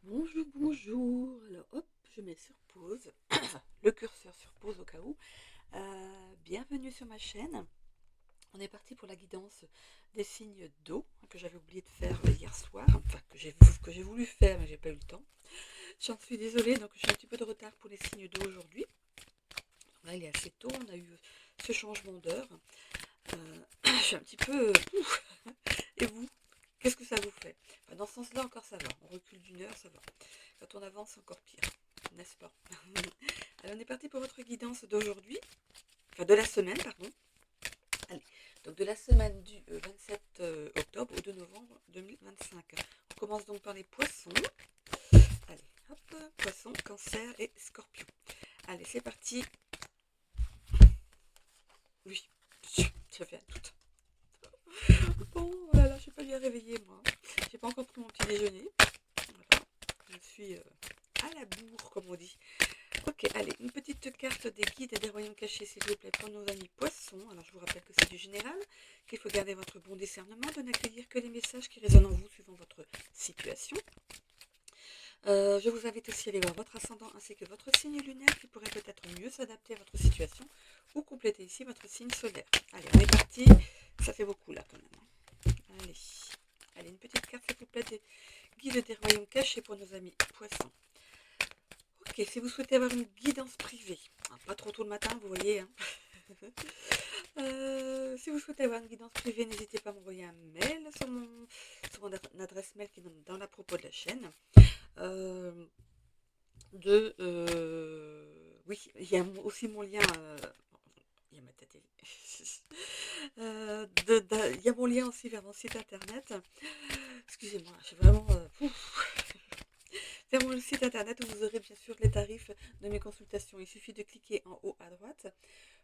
Bonjour, bonjour. Alors hop, je mets sur pause, le curseur sur pause au cas où. Bienvenue sur ma chaîne. On est parti pour la guidance des signes d'eau que j'avais oublié de faire hier soir, enfin que j'ai voulu faire mais j'ai pas eu le temps. J'en suis désolée, donc j'ai un petit peu de retard pour les signes d'eau aujourd'hui. Là il est assez tôt, on a eu ce changement d'heure. Je suis un petit peu... Et vous? Qu'est-ce que ça vous fait? Enfin, dans ce sens-là encore ça va, on recule d'une heure, ça va. Quand on avance, c'est encore pire, n'est-ce pas? Alors, on est parti pour votre guidance d'aujourd'hui, enfin de la semaine, pardon. Allez, donc de la semaine du 27 octobre au 2 novembre 2025. On commence donc par les poissons. Allez, hop, poissons, cancer et scorpion. Allez, c'est parti. Oui, ça fait un doute. Bon, oh là là, je ne vais pas bien réveiller moi. J'ai pas encore pris mon petit déjeuner. Voilà. Je suis à la bourre, comme on dit. Ok, allez, une petite carte des guides et des royaumes cachés, s'il vous plaît, pour nos amis poissons. Alors, je vous rappelle que c'est du général, qu'il faut garder votre bon discernement, de n'accueillir que les messages qui résonnent en vous suivant votre situation. Je vous invite aussi à aller voir votre ascendant ainsi que votre signe lunaire qui pourrait peut-être mieux s'adapter à votre situation ou compléter ici votre signe solaire. Allez, on est parti. Ça fait beaucoup là quand même. Allez, allez, une petite carte, s'il vous plaît, des guides des royaumes cachés pour nos amis poissons. Ok, si vous souhaitez avoir une guidance privée, pas trop tôt le matin, vous voyez, hein. Si vous souhaitez avoir une guidance privée, n'hésitez pas à m'envoyer un mail sur mon adresse mail qui est dans la propos de la chaîne. Oui, il y a aussi mon lien. Il y a ma tête. Il y a mon lien aussi vers mon site internet. Excusez-moi, je suis vraiment. Vers mon site internet où vous aurez bien sûr les tarifs de mes consultations. Il suffit de cliquer en haut à droite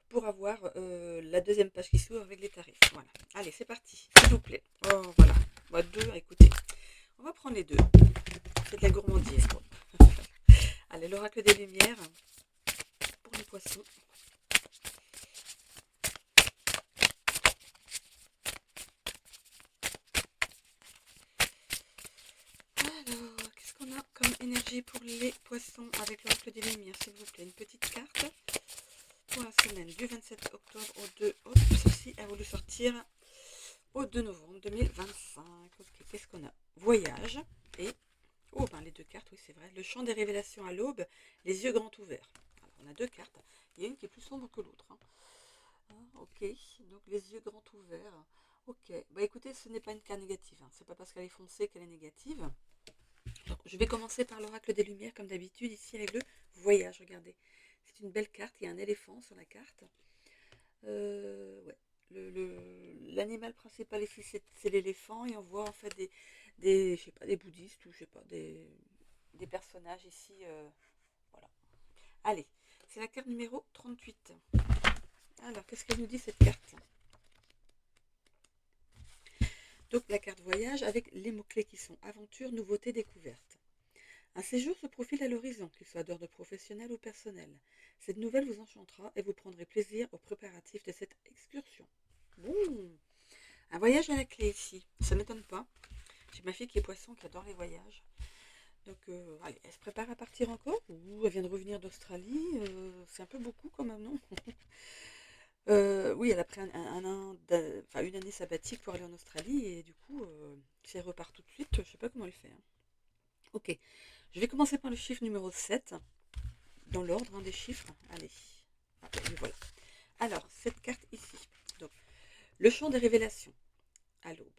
pour avoir la deuxième page qui s'ouvre avec les tarifs. Voilà. Allez, c'est parti, s'il vous plaît. Oh, voilà. Moi, deux, écoutez. On va prendre les deux. C'est de la gourmandise, quoi. Allez, l'oracle des lumières pour les poissons. Alors, qu'est-ce qu'on a comme énergie pour les poissons avec l'oracle des lumières, s'il vous plaît? Une petite carte pour la semaine du 27 octobre au 2. Hop, ceci a voulu sortir au 2 novembre 2025. Ok, qu'est-ce qu'on a? Voyage et... Oh, ben les deux cartes, oui, c'est vrai. Le chant des révélations à l'aube, les yeux grands ouverts. Alors, on a deux cartes. Il y a une qui est plus sombre que l'autre. Ok, donc les yeux grands ouverts. Ok, bah écoutez, ce n'est pas une carte négative. C'est pas parce qu'elle est foncée qu'elle est négative. Donc, je vais commencer par l'oracle des lumières, comme d'habitude, ici avec le voyage. Regardez, c'est une belle carte. Il y a un éléphant sur la carte. Ouais. L'animal principal ici, c'est l'éléphant. Et on voit en fait je sais pas, des bouddhistes ou je sais pas, des personnages ici. Voilà. Allez, c'est la carte numéro 38. Alors, qu'est-ce qu'elle nous dit cette carte? Donc, la carte voyage avec les mots-clés qui sont aventure, nouveauté, découverte. Un séjour se profile à l'horizon, qu'il soit d'ordre professionnel ou personnel. Cette nouvelle vous enchantera et vous prendrez plaisir aux préparatifs de cette excursion. Bon, un voyage à la clé ici, ça m'étonne pas. J'ai ma fille qui est poisson, qui adore les voyages. Donc, allez, elle se prépare à partir encore ou elle vient de revenir d'Australie. C'est un peu beaucoup quand même, non? Oui, elle a pris une année sabbatique pour aller en Australie et du coup, si elle repart tout de suite, je sais pas comment elle fait. Ok, je vais commencer par le chiffre numéro 7 dans l'ordre des chiffres. Allez, et voilà. Alors, cette carte ici, donc, le champ des révélations à l'aube.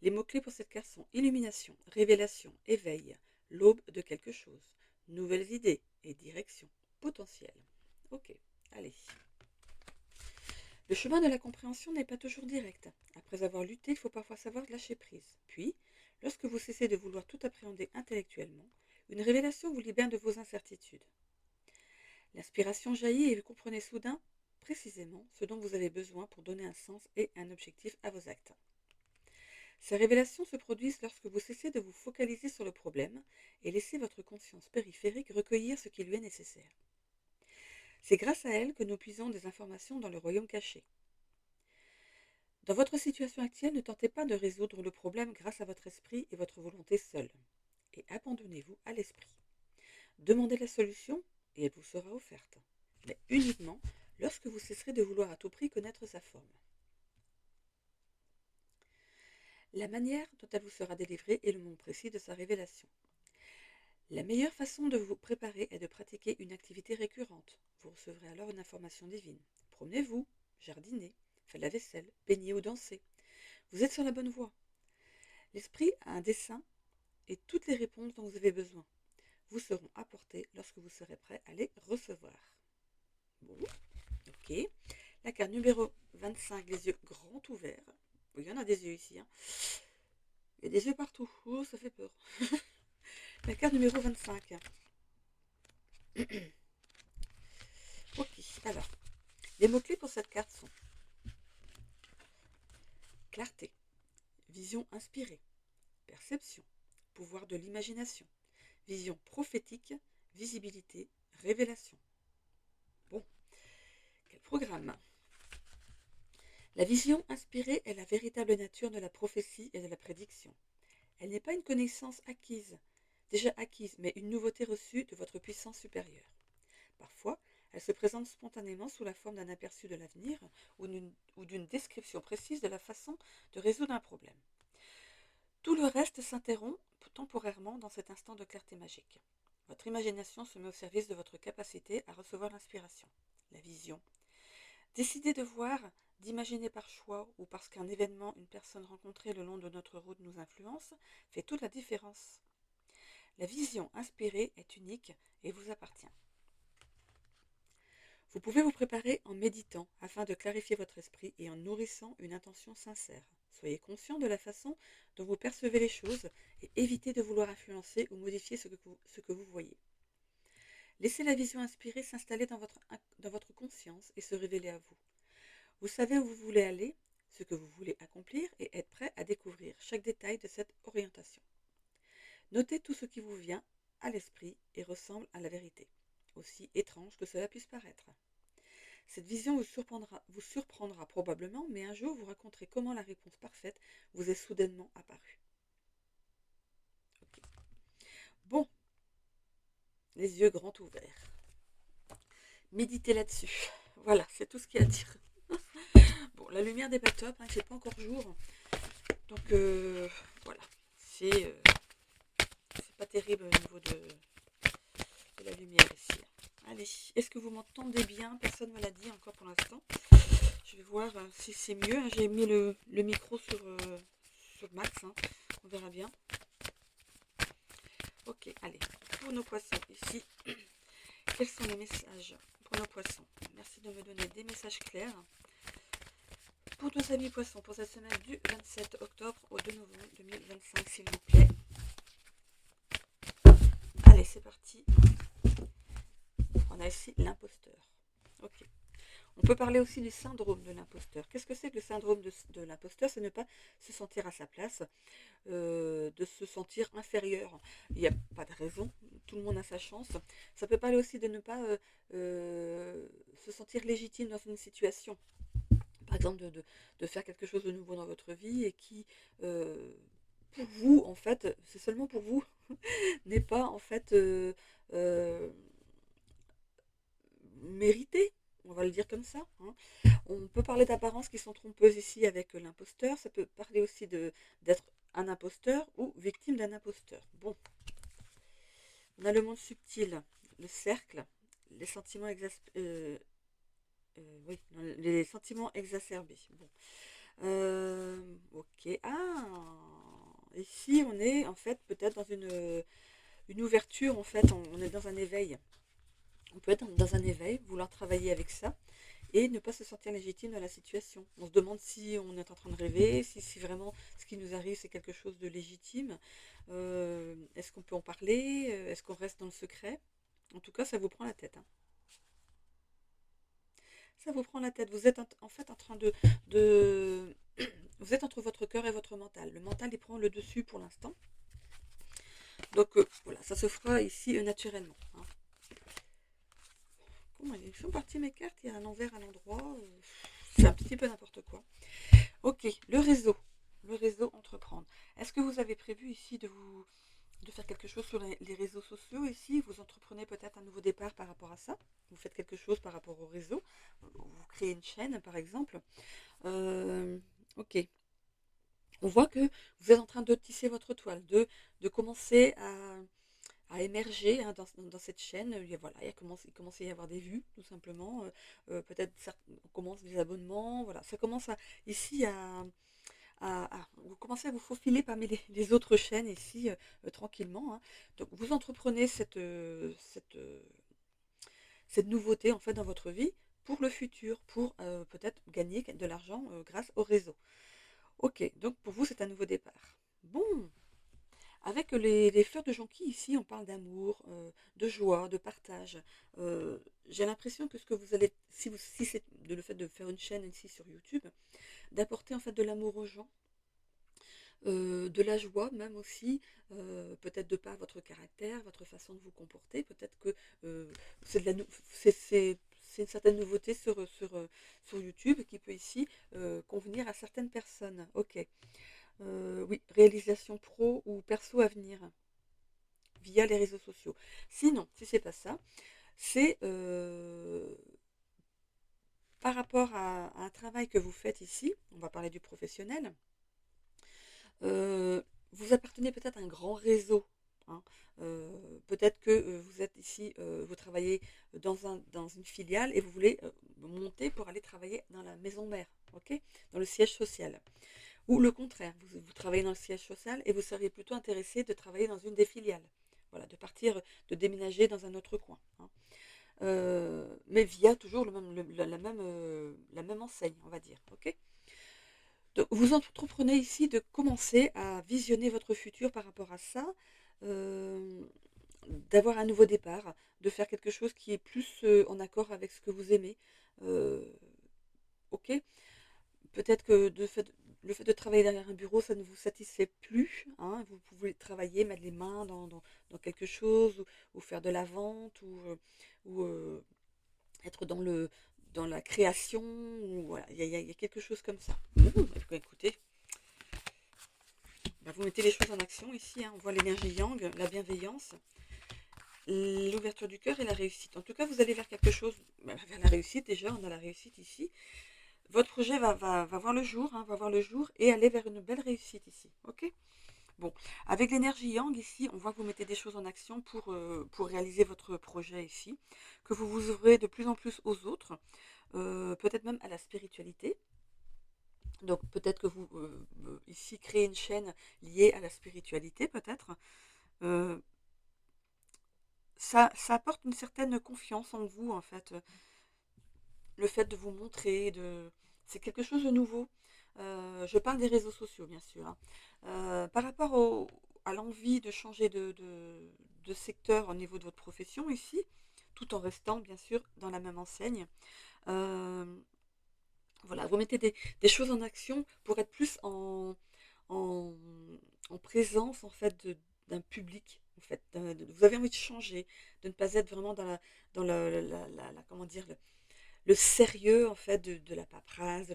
Les mots-clés pour cette carte sont illumination, révélation, éveil, l'aube de quelque chose, nouvelles idées et direction, potentiel. Ok, allez. Le chemin de la compréhension n'est pas toujours direct. Après avoir lutté, il faut parfois savoir lâcher prise. Puis, lorsque vous cessez de vouloir tout appréhender intellectuellement, une révélation vous libère de vos incertitudes. L'inspiration jaillit et vous comprenez soudain, précisément, ce dont vous avez besoin pour donner un sens et un objectif à vos actes. Ces révélations se produisent lorsque vous cessez de vous focaliser sur le problème et laissez votre conscience périphérique recueillir ce qui lui est nécessaire. C'est grâce à elle que nous puisons des informations dans le royaume caché. Dans votre situation actuelle, ne tentez pas de résoudre le problème grâce à votre esprit et votre volonté seule. Et abonnez-vous à l'esprit. Demandez la solution et elle vous sera offerte, mais uniquement lorsque vous cesserez de vouloir à tout prix connaître sa forme. La manière dont elle vous sera délivrée est le moment précis de sa révélation. La meilleure façon de vous préparer est de pratiquer une activité récurrente. Vous recevrez alors une information divine. Promenez-vous, jardinez, faites la vaisselle, peignez ou dansez. Vous êtes sur la bonne voie. L'esprit a un dessein et toutes les réponses dont vous avez besoin vous seront apportées lorsque vous serez prêt à les recevoir. Bon, ok. La carte numéro 25, les yeux grands ouverts. Il y en a des yeux ici. Hein. Il y a des yeux partout. Oh, ça fait peur. La carte numéro 25. Ok, alors, les mots-clés pour cette carte sont clarté, vision inspirée, perception, pouvoir de l'imagination, vision prophétique, visibilité, révélation. Bon, quel programme? La vision inspirée est la véritable nature de la prophétie et de la prédiction. Elle n'est pas une connaissance déjà acquise, mais une nouveauté reçue de votre puissance supérieure. Parfois, elle se présente spontanément sous la forme d'un aperçu de l'avenir ou d'une description précise de la façon de résoudre un problème. Tout le reste s'interrompt temporairement dans cet instant de clarté magique. Votre imagination se met au service de votre capacité à recevoir l'inspiration, la vision. Décider de voir, d'imaginer par choix ou parce qu'un événement, une personne rencontrée le long de notre route nous influence, fait toute la différence. La vision inspirée est unique et vous appartient. Vous pouvez vous préparer en méditant afin de clarifier votre esprit et en nourrissant une intention sincère. Soyez conscient de la façon dont vous percevez les choses et évitez de vouloir influencer ou modifier ce que vous voyez. Laissez la vision inspirée s'installer dans votre conscience et se révéler à vous. Vous savez où vous voulez aller, ce que vous voulez accomplir et être prêt à découvrir chaque détail de cette orientation. Notez tout ce qui vous vient à l'esprit et ressemble à la vérité, aussi étrange que cela puisse paraître. Cette vision vous surprendra probablement, mais un jour vous raconterez comment la réponse parfaite vous est soudainement apparue. Okay. Bon, les yeux grands ouverts. Méditez là-dessus. Voilà, c'est tout ce qu'il y a à dire. Bon, la lumière n'est pas top, hein, il ne fait pas encore jour. Donc voilà, c'est pas terrible au niveau de la lumière ici. Allez, est-ce que vous m'entendez bien? Personne ne me l'a dit encore pour l'instant. Je vais voir si c'est mieux. J'ai mis le micro sur max. Hein. On verra bien. Ok, allez. Pour nos poissons, ici, quels sont les messages pour nos poissons? Merci de me donner des messages clairs. Pour nos amis poissons, pour cette semaine du 27 octobre au 2 novembre 2025, s'il vous plaît. Allez, c'est parti. On a ici l'imposteur. Ok. On peut parler aussi du syndrome de l'imposteur. Qu'est-ce que c'est que le syndrome de l'imposteur? C'est ne pas se sentir à sa place, de se sentir inférieur. Il n'y a pas de raison, tout le monde a sa chance. Ça peut parler aussi de ne pas se sentir légitime dans une situation. Par exemple, de faire quelque chose de nouveau dans votre vie et qui, pour vous, en fait, c'est seulement pour vous, n'est pas en fait mérité. On va le dire comme ça. Hein. On peut parler d'apparences qui sont trompeuses ici avec l'imposteur. Ça peut parler aussi d'être un imposteur ou victime d'un imposteur. Bon. On a le monde subtil, le cercle, les sentiments les sentiments exacerbés. Bon. Ok. Ah, ici on est en fait peut-être dans une ouverture. En fait, on est dans un éveil. On peut être dans un éveil, vouloir travailler avec ça et ne pas se sentir légitime dans la situation. On se demande si on est en train de rêver, si vraiment ce qui nous arrive c'est quelque chose de légitime. Est-ce qu'on peut en parler? Est-ce qu'on reste dans le secret? En tout cas, ça vous prend la tête. Hein. Ça vous prend la tête. Vous êtes en fait en train de vous êtes entre votre cœur et votre mental. Le mental, il prend le dessus pour l'instant. Donc voilà, ça se fera ici naturellement. Hein. Comment ils sont partis mes cartes? Il y a un envers à l'endroit. C'est un petit peu n'importe quoi. Ok, le réseau. Le réseau entreprendre. Est-ce que vous avez prévu ici de vous de faire quelque chose sur les réseaux sociaux ici. Vous entreprenez peut-être un nouveau départ par rapport à ça. Vous faites quelque chose par rapport au réseau. Vous créez une chaîne, par exemple. Euh, ok. On voit que vous êtes en train de tisser votre toile, de commencer à émerger hein, dans cette chaîne. Voilà, il commence à y avoir des vues, tout simplement. Peut-être on commence des abonnements. Voilà, ça commence ici vous commencez à vous faufiler parmi les autres chaînes ici tranquillement. Hein. Donc vous entreprenez cette nouveauté en fait dans votre vie pour le futur, pour peut-être gagner de l'argent grâce au réseau. Ok, donc pour vous c'est un nouveau départ. Bon, avec les fleurs de jonquille ici, on parle d'amour, de joie, de partage. J'ai l'impression que ce que vous allez, si c'est le fait de faire une chaîne ici sur YouTube, d'apporter en fait de l'amour aux gens, de la joie même aussi, peut-être de par votre caractère, votre façon de vous comporter, peut-être que c'est de la nou- c'est une certaine nouveauté sur YouTube qui peut ici convenir à certaines personnes. Ok. Oui, réalisation pro ou perso à venir via les réseaux sociaux. Sinon, si c'est pas ça, c'est par rapport à un travail que vous faites ici, on va parler du professionnel. Euh, Vous appartenez peut-être à un grand réseau. Hein. Peut-être que vous êtes ici, vous travaillez dans une filiale et vous voulez monter pour aller travailler dans la maison mère, ok, dans le siège social. Ou le contraire, vous travaillez dans le siège social et vous seriez plutôt intéressé de travailler dans une des filiales. Voilà, de partir, de déménager dans un autre coin. Hein. Mais via toujours la même enseigne, on va dire. Ok. Donc, vous entreprenez ici de commencer à visionner votre futur par rapport à ça, euh, d'avoir un nouveau départ, de faire quelque chose qui est plus en accord avec ce que vous aimez. Euh, ok. Peut-être que le fait de travailler derrière un bureau, ça ne vous satisfait plus. Hein. Vous pouvez travailler, mettre les mains dans quelque chose, ou faire de la vente, ou être dans la création. Ou voilà, il y a quelque chose comme ça. Bon, écoutez, bah, vous mettez les choses en action ici. Hein. On voit l'énergie yang, la bienveillance, l'ouverture du cœur et la réussite. En tout cas, vous allez vers quelque chose, vers la réussite déjà. On a la réussite ici. Votre projet va voir le jour, hein, va voir le jour et aller vers une belle réussite ici. Ok. Bon, avec l'énergie yang ici, on voit que vous mettez des choses en action pour réaliser votre projet ici, que vous vous ouvrez de plus en plus aux autres, peut-être même à la spiritualité. Donc peut-être que vous ici créez une chaîne liée à la spiritualité, peut-être. Euh, ça apporte une certaine confiance en vous, en fait. Le fait de vous montrer, c'est quelque chose de nouveau. Je parle des réseaux sociaux, bien sûr. Hein. Par rapport à l'envie de changer de secteur au niveau de votre profession ici, tout en restant, bien sûr, dans la même enseigne. Euh, voilà, vous mettez des choses en action pour être plus en, en présence, en fait, d'un public. En fait, vous avez envie de changer, de ne pas être vraiment comment dire, le sérieux en fait de la paperasse, de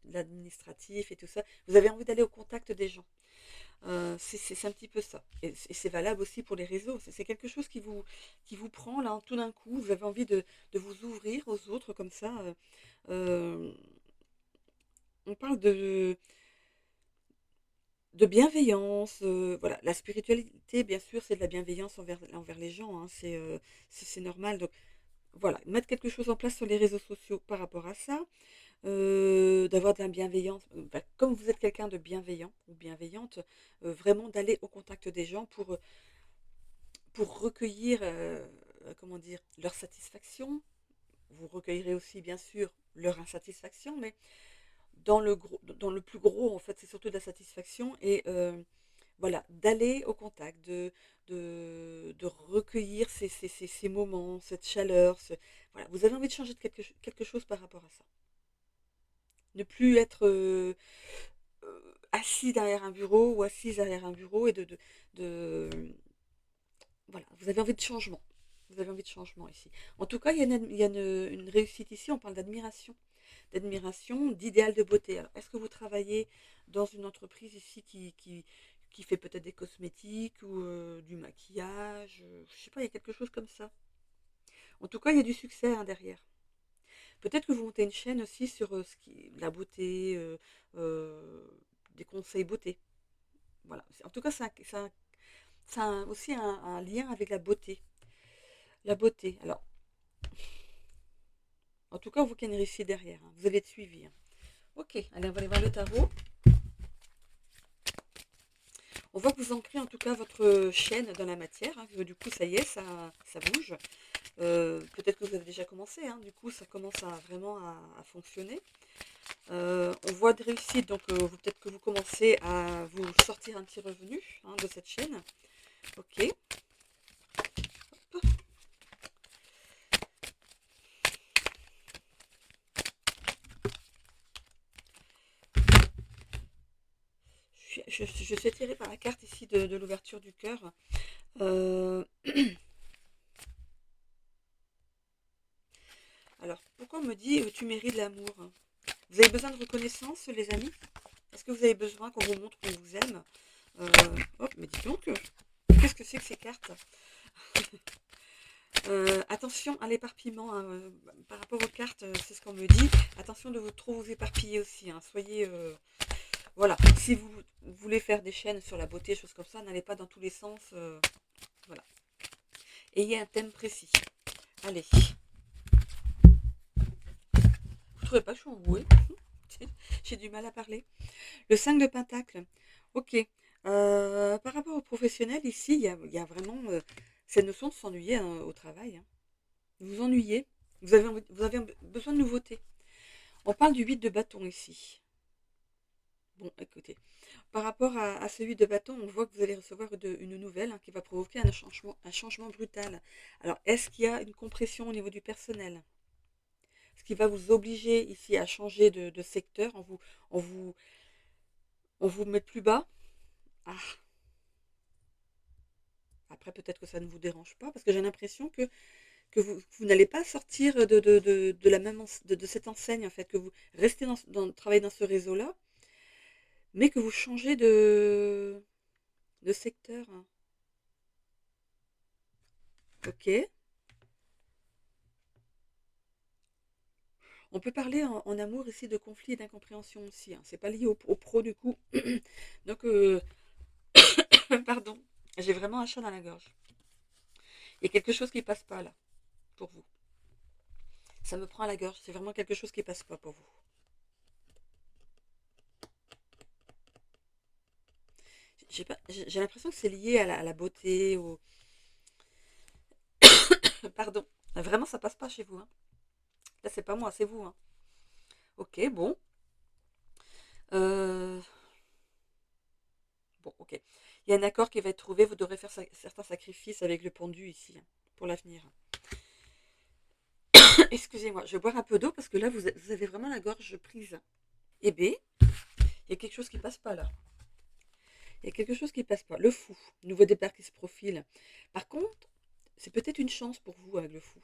l'administratif et tout ça. Vous avez envie d'aller au contact des gens. C'est un petit peu ça. Et c'est valable aussi pour les réseaux. C'est quelque chose qui vous prend là tout d'un coup. Vous avez envie de vous ouvrir aux autres comme ça. Euh, on parle de bienveillance. Voilà, la spiritualité, bien sûr, c'est de la bienveillance envers les gens. Hein, c'est normal. Donc voilà, mettre quelque chose en place sur les réseaux sociaux par rapport à ça. D'avoir de la bienveillance, bah, comme vous êtes quelqu'un de bienveillant ou bienveillante, vraiment d'aller au contact des gens pour recueillir, comment dire, leur satisfaction. Vous recueillerez aussi bien sûr leur insatisfaction, mais dans le plus gros, en fait, c'est surtout de la satisfaction et voilà, d'aller au contact, de recueillir ces moments, cette chaleur. Voilà, vous avez envie de changer de quelque chose par rapport à ça. Ne plus être assis derrière un bureau ou assise derrière un bureau et de- voilà, vous avez envie de changement. Vous avez envie de changement ici. En tout cas, il y a une réussite ici, on parle d'admiration, d'idéal de beauté. Alors, est-ce que vous travaillez dans une entreprise ici qui fait peut-être des cosmétiques ou du maquillage. Je sais pas, il y a quelque chose comme ça. En tout cas, il y a du succès hein, derrière. Peut-être que vous montez une chaîne aussi sur la beauté, euh, des conseils beauté. Voilà. En tout cas, aussi un lien avec la beauté. La beauté. Alors, en tout cas, vous qui réussi derrière. Hein. Vous allez être suivi. Hein. Ok, allez, on va aller voir le tarot. On voit que vous ancrez en tout cas votre chaîne dans la matière. Hein. Du coup, ça y est, ça bouge. Peut-être que vous avez déjà commencé. Hein. Du coup, ça commence vraiment à fonctionner. On voit de réussite, donc peut-être que vous commencez à vous sortir un petit revenu hein, de cette chaîne. Ok. Hop. Je suis attirée par la carte ici de l'ouverture du cœur. Alors, pourquoi on me dit tu mérites l'amour? Vous avez besoin de reconnaissance, les amis? Est-ce que vous avez besoin qu'on vous montre qu'on vous aime? Hop, mais dis donc, qu'est-ce que c'est que ces cartes? Attention à l'éparpillement hein, par rapport aux cartes, c'est ce qu'on me dit. Attention de trop vous éparpiller aussi. Hein, soyez voilà. Si vous voulez faire des chaînes sur la beauté, choses comme ça, n'allez pas dans tous les sens. Voilà. Ayez un thème précis. Allez. Vous trouvez pas que je suis enrouée? J'ai du mal à parler. Le 5 de Pentacle. Ok. Par rapport aux professionnels, ici, il y a vraiment cette notion de s'ennuyer hein, au travail. Hein. Vous vous ennuyez. Vous avez besoin de nouveautés. On parle du 8 de bâton ici. Bon, écoutez. Par rapport à ce 8 de bâton, on voit que vous allez recevoir une nouvelle hein, qui va provoquer un changement brutal. Alors, est-ce qu'il y a une compression au niveau du personnel? Ce qui va vous obliger ici à changer de secteur, on vous, on vous met plus bas. Ah, après, peut-être que ça ne vous dérange pas, parce que j'ai l'impression que vous n'allez pas sortir de la même de cette enseigne, en fait, que vous restez travailler dans ce réseau-là, mais que vous changez de secteur. Hein. Ok. On peut parler en amour ici de conflit et d'incompréhension aussi. Hein. C'est pas lié au pro du coup. Donc, pardon, j'ai vraiment un chat dans la gorge. Il y a quelque chose qui passe pas là pour vous. Ça me prend à la gorge. C'est vraiment quelque chose qui passe pas pour vous. J'ai l'impression que c'est lié à la beauté. Pardon. Vraiment, ça passe pas chez vous. Hein. Là, c'est pas moi, c'est vous. Hein. Ok, bon. Euh, Bon, ok. Il y a un accord qui va être trouvé. Vous devrez faire certains sacrifices avec le pendu ici hein, pour l'avenir. Excusez-moi, je vais boire un peu d'eau parce que là, vous avez vraiment la gorge prise. Eh bien, il y a quelque chose qui passe pas là. Il y a quelque chose qui passe pas. Le fou, nouveau départ qui se profile. Par contre, c'est peut-être une chance pour vous avec le fou.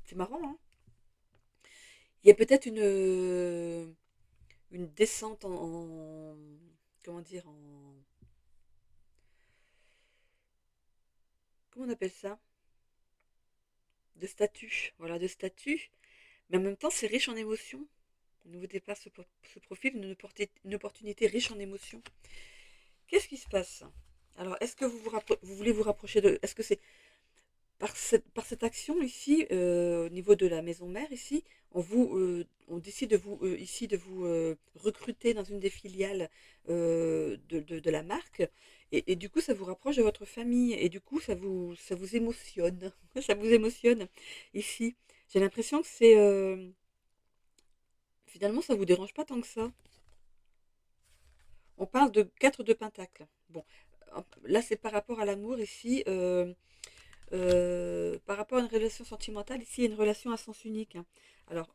C'est marrant, hein? Il y a peut-être une descente comment dire, comment on appelle ça? De statut. Voilà, de statut. Mais en même temps, c'est riche en émotions. Au nouveau départ se profile une opportunité riche en émotions. Qu'est-ce qui se passe? Alors, est-ce que vous voulez vous rapprocher de... Est-ce que c'est par cette action ici, au niveau de la maison mère ici, on décide ici de vous recruter dans une des filiales de la marque et du coup ça vous rapproche de votre famille et du coup ça vous émotionne, ça vous émotionne ici. J'ai l'impression que c'est finalement ça vous dérange pas tant que ça. On parle de 4 de pentacle. Bon, là c'est par rapport à l'amour ici. Par rapport à une relation sentimentale, ici il y a une relation à sens unique. Hein. Alors,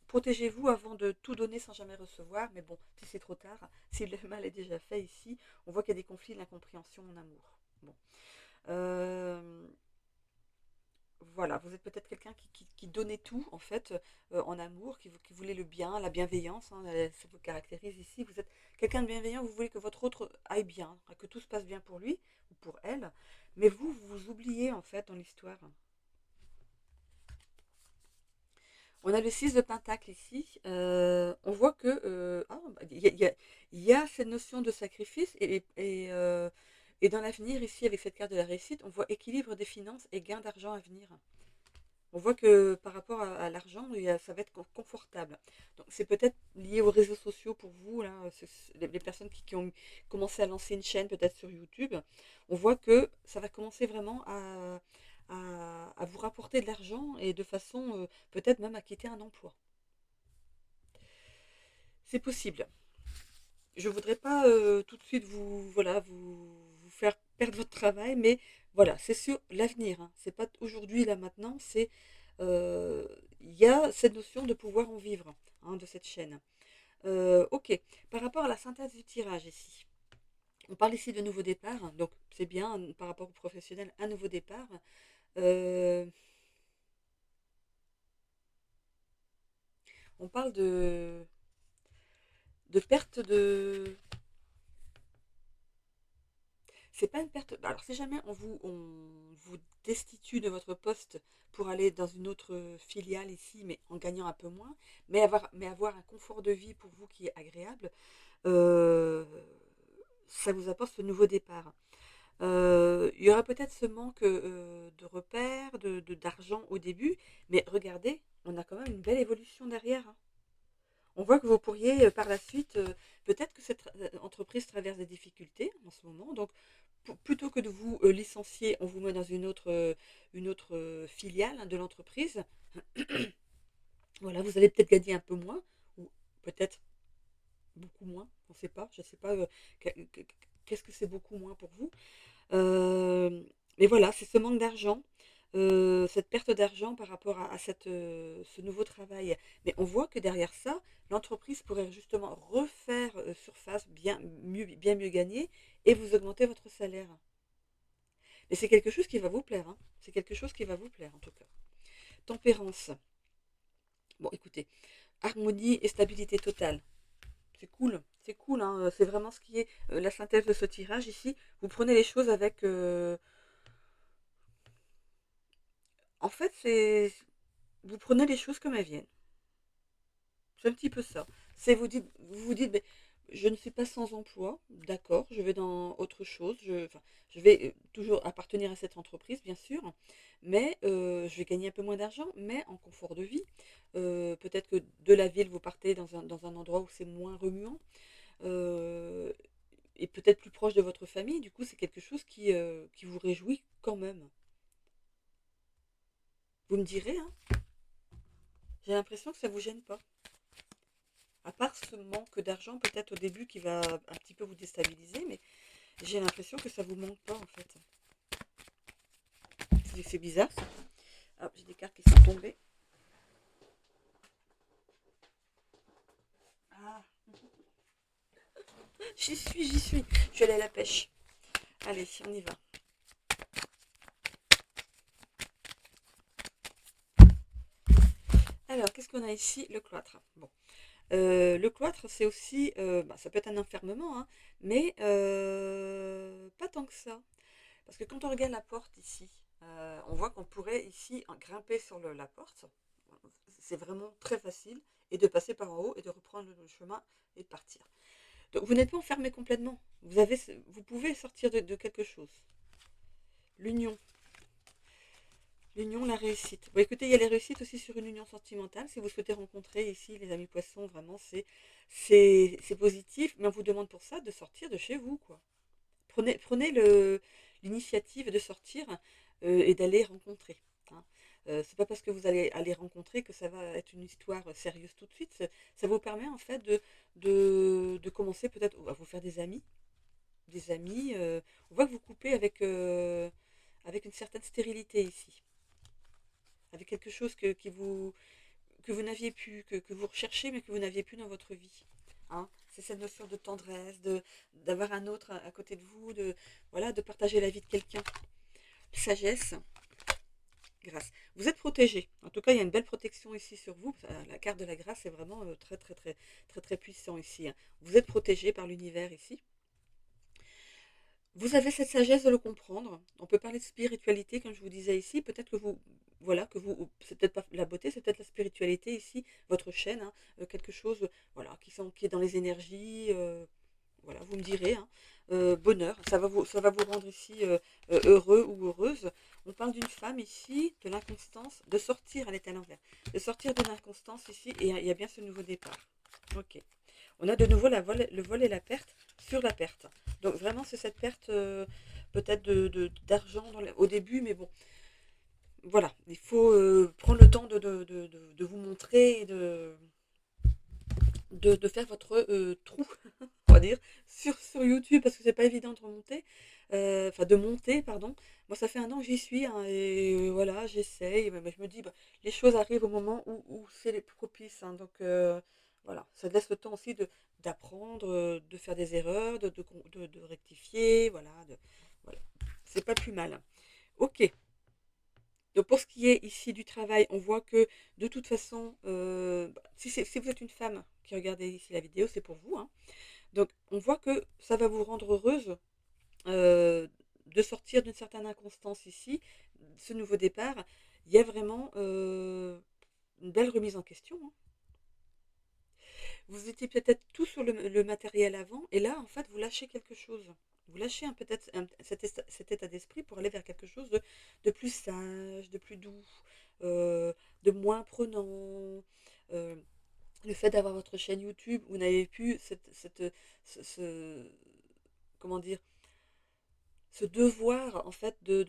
protégez-vous avant de tout donner sans jamais recevoir, mais bon, si c'est trop tard, si le mal est déjà fait ici, on voit qu'il y a des conflits d'incompréhension en amour. Bon. Euh, voilà. voilà, vous êtes peut-être quelqu'un qui donnait tout, en fait, en amour, qui voulait le bien, la bienveillance, hein, ça vous caractérise ici. Vous êtes quelqu'un de bienveillant, vous voulez que votre autre aille bien, que tout se passe bien pour lui ou pour elle, mais vous vous oubliez, en fait, dans l'histoire. On a le 6 de Pentacle ici. On voit que il y a cette notion de sacrifice et dans l'avenir, ici, avec cette carte de la réussite, on voit équilibre des finances et gain d'argent à venir. On voit que par rapport à l'argent, ça va être confortable. Donc c'est peut-être lié aux réseaux sociaux pour vous, là, les personnes qui ont commencé à lancer une chaîne peut-être sur YouTube. On voit que ça va commencer vraiment à vous rapporter de l'argent et de façon peut-être même à quitter un emploi. C'est possible. Je ne voudrais pas tout de suite vous faire perdre votre travail, mais voilà, c'est sur l'avenir, hein. C'est pas aujourd'hui, là, maintenant, c'est euh, il y a cette notion de pouvoir en vivre, hein, de cette chaîne. Ok, par rapport à la synthèse du tirage ici, on parle ici de nouveau départ, hein, donc c'est bien par rapport au professionnel, un nouveau départ. Euh, on parle de perte de. C'est pas une perte. Alors, si jamais on vous destitue de votre poste pour aller dans une autre filiale ici, mais en gagnant un peu moins, mais avoir un confort de vie pour vous qui est agréable, euh, ça vous apporte ce nouveau départ. Il y aura peut-être ce manque de repères, d'argent au début, mais regardez, on a quand même une belle évolution derrière, hein. On voit que vous pourriez par la suite, peut-être que cette entreprise traverse des difficultés en ce moment, donc plutôt que de vous licencier, on vous met dans une autre filiale, hein, de l'entreprise. Voilà, vous allez peut-être gagner un peu moins, ou peut-être beaucoup moins, on ne sait pas, je ne sais pas qu'est-ce que c'est beaucoup moins pour vous. Euh, mais voilà, c'est ce manque d'argent, cette perte d'argent par rapport à ce nouveau travail. Mais on voit que derrière ça, l'entreprise pourrait justement refaire surface, bien mieux gagner et vous augmenter votre salaire. Et c'est quelque chose qui va vous plaire, hein. C'est quelque chose qui va vous plaire en tout cas. Tempérance. Bon, écoutez, harmonie et stabilité totale. C'est cool, hein. C'est vraiment ce qui est la synthèse de ce tirage ici. Vous prenez les choses avec. En fait, vous prenez les choses comme elles viennent. C'est un petit peu ça. Vous vous dites, mais je ne suis pas sans emploi, d'accord, je vais dans autre chose, enfin, je vais toujours appartenir à cette entreprise, bien sûr, mais je vais gagner un peu moins d'argent, mais en confort de vie. Peut-être que de la ville, vous partez dans un endroit où c'est moins remuant, euh, et peut-être plus proche de votre famille. Du coup, c'est quelque chose qui vous réjouit quand même. Vous me direz, hein, j'ai l'impression que ça vous gêne pas. À part ce manque d'argent peut-être au début qui va un petit peu vous déstabiliser, mais j'ai l'impression que ça vous manque pas en fait. C'est bizarre ça. Ah, j'ai des cartes qui sont tombées. Ah, j'y suis. Je suis allée à la pêche. Allez, on y va. Alors, qu'est-ce qu'on a ici? Le cloître. Bon. Le cloître, c'est aussi, ça peut être un enfermement, hein, mais pas tant que ça. Parce que quand on regarde la porte ici, on voit qu'on pourrait ici grimper sur la porte. C'est vraiment très facile. Et de passer par en haut et de reprendre le chemin et de partir. Donc vous n'êtes pas enfermé complètement. Vous pouvez sortir de quelque chose. L'union. L'union, la réussite. Bon, écoutez, il y a les réussites aussi sur une union sentimentale. Si vous souhaitez rencontrer ici les amis poissons, vraiment, c'est positif. Mais on vous demande pour ça de sortir de chez vous, quoi. Prenez l'initiative de sortir et d'aller rencontrer, hein. C'est pas parce que vous allez aller rencontrer que ça va être une histoire sérieuse tout de suite. Ça vous permet en fait de commencer peut-être à vous faire des amis. Des amis. On voit que vous coupez avec une certaine stérilité ici. Avec quelque chose que vous n'aviez plus, que vous recherchez mais que vous n'aviez plus dans votre vie, hein. C'est cette notion de tendresse, d'avoir un autre à côté de vous, voilà, de partager la vie de quelqu'un. Sagesse, grâce. Vous êtes protégé. En tout cas, il y a une belle protection ici sur vous. La carte de la grâce est vraiment très, très, très, très, très puissant ici, hein. Vous êtes protégé par l'univers ici. Vous avez cette sagesse de le comprendre. On peut parler de spiritualité, comme je vous disais ici. Peut-être que vous, voilà, que vous, c'est peut-être pas la beauté, c'est peut-être la spiritualité ici, votre chaîne, hein, quelque chose, voilà, qui est dans les énergies. Voilà, vous me direz, hein. Bonheur, ça va vous rendre ici heureux ou heureuse. On parle d'une femme ici, de l'inconstance, de sortir, elle est à l'envers, de sortir de l'inconstance ici, et il y a bien ce nouveau départ. Ok. On a de nouveau le vol et la perte sur la perte. Donc vraiment, c'est cette perte peut-être d'argent au début, mais bon, voilà, il faut prendre le temps de vous montrer et de faire votre trou, on va dire, sur YouTube, parce que c'est pas évident de remonter, enfin de monter, pardon. Moi, ça fait 1 an que j'y suis, hein, et voilà, j'essaye, mais je me dis, bah, les choses arrivent au moment où c'est les propices, hein, donc voilà, ça te laisse le temps aussi d'apprendre, de faire des erreurs, de rectifier, voilà, voilà. C'est pas plus mal. Ok. Donc pour ce qui est ici du travail, on voit que de toute façon, si vous êtes une femme qui regardez ici la vidéo, c'est pour vous, hein. Donc on voit que ça va vous rendre heureuse de sortir d'une certaine inconstance ici, ce nouveau départ. Il y a vraiment une belle remise en question, hein. Vous étiez peut-être tout sur le matériel avant, et là, en fait, vous lâchez quelque chose. Vous lâchez peut-être cet état d'esprit pour aller vers quelque chose de plus sage, de plus doux, euh, de moins prenant. Euh, le fait d'avoir votre chaîne YouTube, vous n'avez plus comment dire, ce devoir, en fait, de,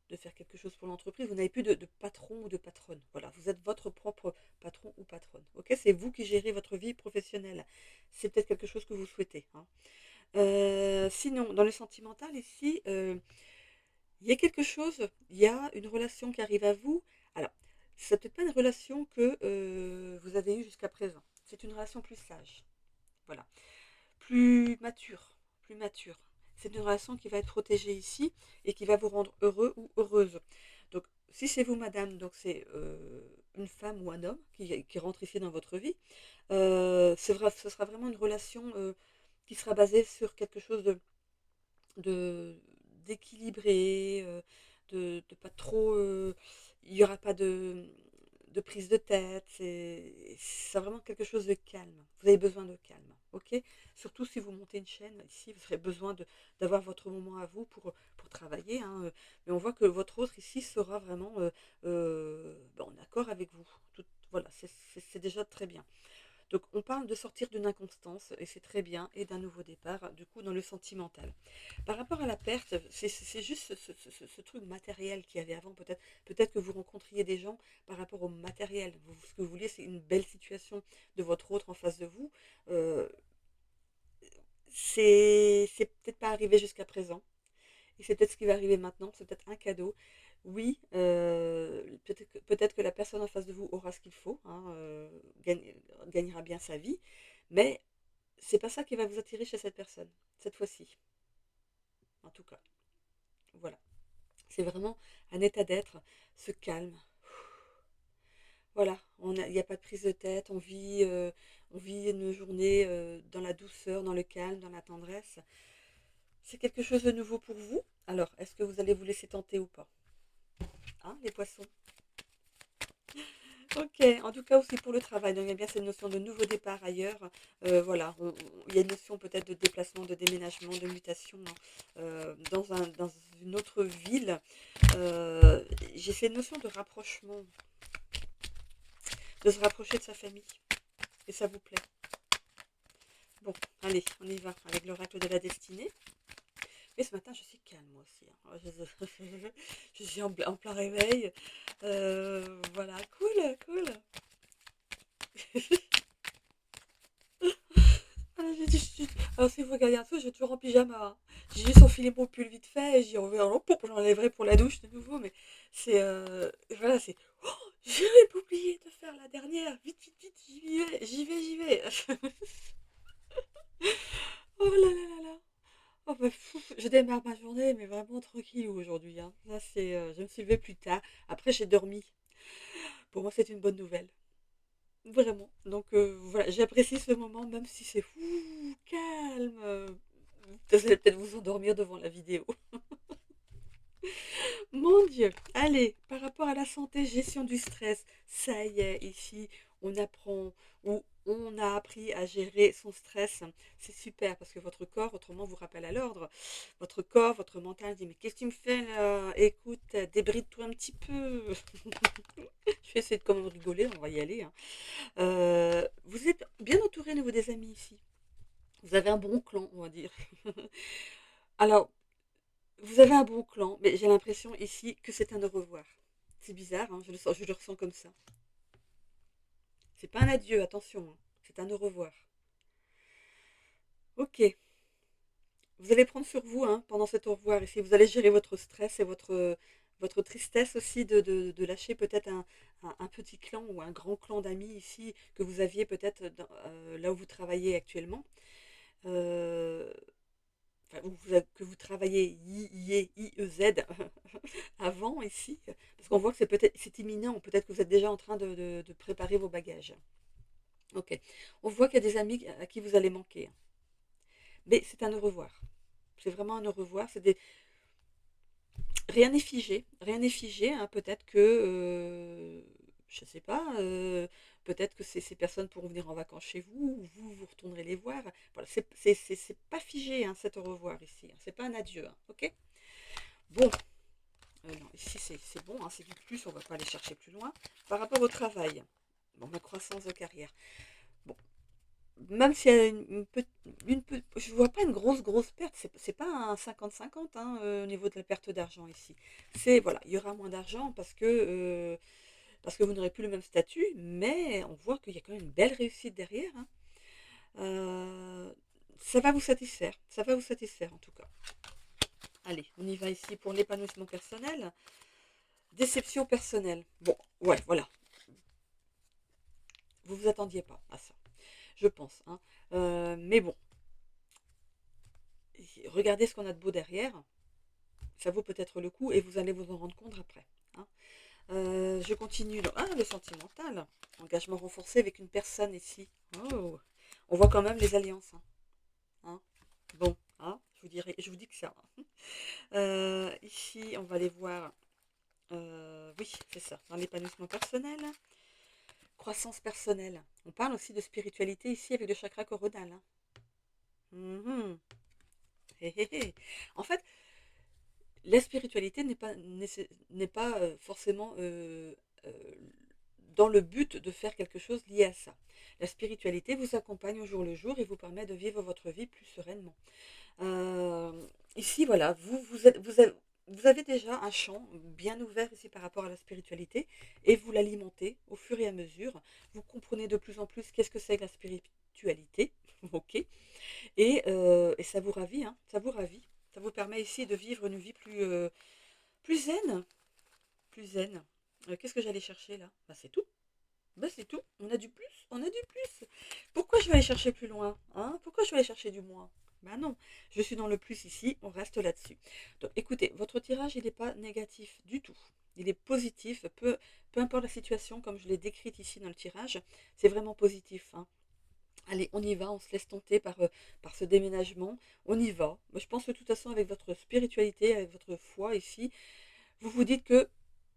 de faire quelque chose pour l'entreprise. Vous n'avez plus de patron ou de patronne. Voilà, vous êtes votre propre patron ou patronne. Ok, c'est vous qui gérez votre vie professionnelle. C'est peut-être quelque chose que vous souhaitez, hein. Sinon, dans le sentimental ici, il y a quelque chose, il y a une relation qui arrive à vous. Alors, c'est peut-être pas une relation que vous avez eue jusqu'à présent. C'est une relation plus sage. Voilà, plus mature, plus mature. C'est une relation qui va être protégée ici et qui va vous rendre heureux ou heureuse. Donc, si c'est vous, madame, donc c'est une femme ou un homme qui rentre ici dans votre vie, c'est vrai, ce sera vraiment une relation qui sera basée sur quelque chose de d'équilibré, de pas trop, il n'y aura pas de prise de tête, c'est vraiment quelque chose de calme. Vous avez besoin de calme, ok? Surtout si vous montez une chaîne, ici, vous aurez besoin d'avoir votre moment à vous pour travailler, hein, mais on voit que votre autre ici sera vraiment en accord avec vous. Voilà, c'est déjà très bien. Donc on parle de sortir d'une inconstance, et c'est très bien, et d'un nouveau départ, du coup, dans le sentimental. Par rapport à la perte, c'est juste ce truc matériel qu'il y avait avant, peut-être que vous rencontriez des gens par rapport au matériel. Ce que vous vouliez, c'est une belle situation de votre autre en face de vous. Euh, c'est peut-être pas arrivé jusqu'à présent. Et c'est peut-être ce qui va arriver maintenant, c'est peut-être un cadeau. Oui, peut-être que la personne en face de vous aura ce qu'il faut, hein, gagnera bien sa vie, mais c'est pas ça qui va vous attirer chez cette personne, cette fois-ci, en tout cas. Voilà. C'est vraiment un état d'être, ce calme. Voilà, il n'y a pas de prise de tête, on vit une journée dans la douceur, dans le calme, dans la tendresse. C'est quelque chose de nouveau pour vous. Alors, est-ce que vous allez vous laisser tenter ou pas? Hein, les poissons? Ok, en tout cas aussi pour le travail, donc il y a bien cette notion de nouveau départ ailleurs. Voilà, il y a une notion peut-être de déplacement, de déménagement, de mutation, hein, dans une autre ville. Euh, j'ai cette notion de rapprochement, de se rapprocher de sa famille. Et ça vous plaît? Bon, allez, on y va avec l'oracle de la destinée. Mais ce matin, je suis calme moi aussi, hein. Je suis en plein réveil. Voilà, cool, cool. Ah, alors, si vous regardez un peu, j'ai toujours en pyjama, hein. J'ai juste enfilé mon pull vite fait et j'enlèverai pour la douche de nouveau. Mais c'est. Voilà, c'est. Oh, j'ai oublié de faire la dernière. Vite, vite, vite, j'y vais, j'y vais, j'y vais. Oh là là là là. Oh bah, je démarre ma journée, mais vraiment tranquille aujourd'hui, hein. Là, je me suis levée plus tard. Après, j'ai dormi. Pour moi, c'est une bonne nouvelle. Vraiment. Donc voilà, j'apprécie ce moment, même si c'est calme. Vous allez peut-être vous endormir devant la vidéo. Mon Dieu. Allez, par rapport à la santé, gestion du stress, ça y est, ici, on apprend ou on a appris à gérer son stress. C'est super parce que votre corps, autrement, vous rappelle à l'ordre. Votre corps, votre mental dit, mais qu'est-ce que tu me fais là? Écoute, débride-toi un petit peu. Je vais essayer de quand même rigoler, on va y aller, hein. Vous êtes bien entouré au niveau des amis ici. Vous avez un bon clan, on va dire. Alors, vous avez un bon clan, mais j'ai l'impression ici que c'est un au revoir. C'est bizarre, hein, je le ressens comme ça. C'est pas un adieu, attention, hein, c'est un au revoir. Ok, vous allez prendre sur vous hein, pendant cet au revoir ici. Vous allez gérer votre stress et votre tristesse aussi de lâcher peut-être un petit clan ou un grand clan d'amis ici que vous aviez peut-être là où vous travaillez actuellement. Euh, enfin, que vous travaillez IEZ avant ici, parce qu'on voit que c'est imminent, peut-être que vous êtes déjà en train de préparer vos bagages. Ok, on voit qu'il y a des amis à qui vous allez manquer, hein. Mais c'est un au revoir. C'est vraiment un au revoir. Rien n'est figé, hein. Peut-être que, je sais pas, peut-être que ces personnes pourront venir en vacances chez vous, ou vous retournerez les voir. Voilà, c'est pas figé, hein, cet au revoir ici, hein. C'est pas un adieu, hein, ok? Bon, non, ici c'est bon, hein, c'est du plus, on va pas aller chercher plus loin. Par rapport au travail, bon, ma croissance de carrière. Bon, même s'il y a je vois pas une grosse perte, c'est pas un 50-50 hein, au niveau de la perte d'argent ici. C'est, voilà, il y aura moins d'argent parce que vous n'aurez plus le même statut, mais on voit qu'il y a quand même une belle réussite derrière, hein. Euh, ça va vous satisfaire en tout cas. Allez, on y va ici pour l'épanouissement personnel. Déception personnelle. Bon, ouais, voilà. Vous vous attendiez pas à ça, je pense, hein. Mais bon, regardez ce qu'on a de beau derrière. Ça vaut peut-être le coup et vous allez vous en rendre compte après, hein. Je continue. Le sentimental. Engagement renforcé avec une personne ici. Oh, on voit quand même les alliances, hein. Hein. Bon, hein, je vous dis que ça, hein. Ici, on va aller voir. Oui, c'est ça. Dans l'épanouissement personnel. Croissance personnelle. On parle aussi de spiritualité ici avec le chakra coronal, hein. Mhm. Hé, hé, hé. En fait, la spiritualité n'est pas forcément euh, dans le but de faire quelque chose lié à ça. La spiritualité vous accompagne au jour le jour et vous permet de vivre votre vie plus sereinement. Euh, Ici, voilà, vous avez déjà un champ bien ouvert ici par rapport à la spiritualité et vous l'alimentez au fur et à mesure. Vous comprenez de plus en plus qu'est-ce que c'est que la spiritualité, ok? Et ça vous ravit, hein, ça vous ravit. Ça vous permet ici de vivre une vie plus zen, plus zen. Qu'est-ce que j'allais chercher là? Bah, c'est tout. Bah, c'est tout. On a du plus, on a du plus. Pourquoi je vais aller chercher plus loin, hein? Pourquoi je vais aller chercher du moins? Bah non, je suis dans le plus ici, on reste là-dessus. Donc écoutez, votre tirage, il n'est pas négatif du tout. Il est positif, peu importe la situation, comme je l'ai décrite ici dans le tirage, c'est vraiment positif, hein. Allez, on y va, on se laisse tenter par ce déménagement. On y va. Moi, je pense que de toute façon, avec votre spiritualité, avec votre foi ici, vous vous dites que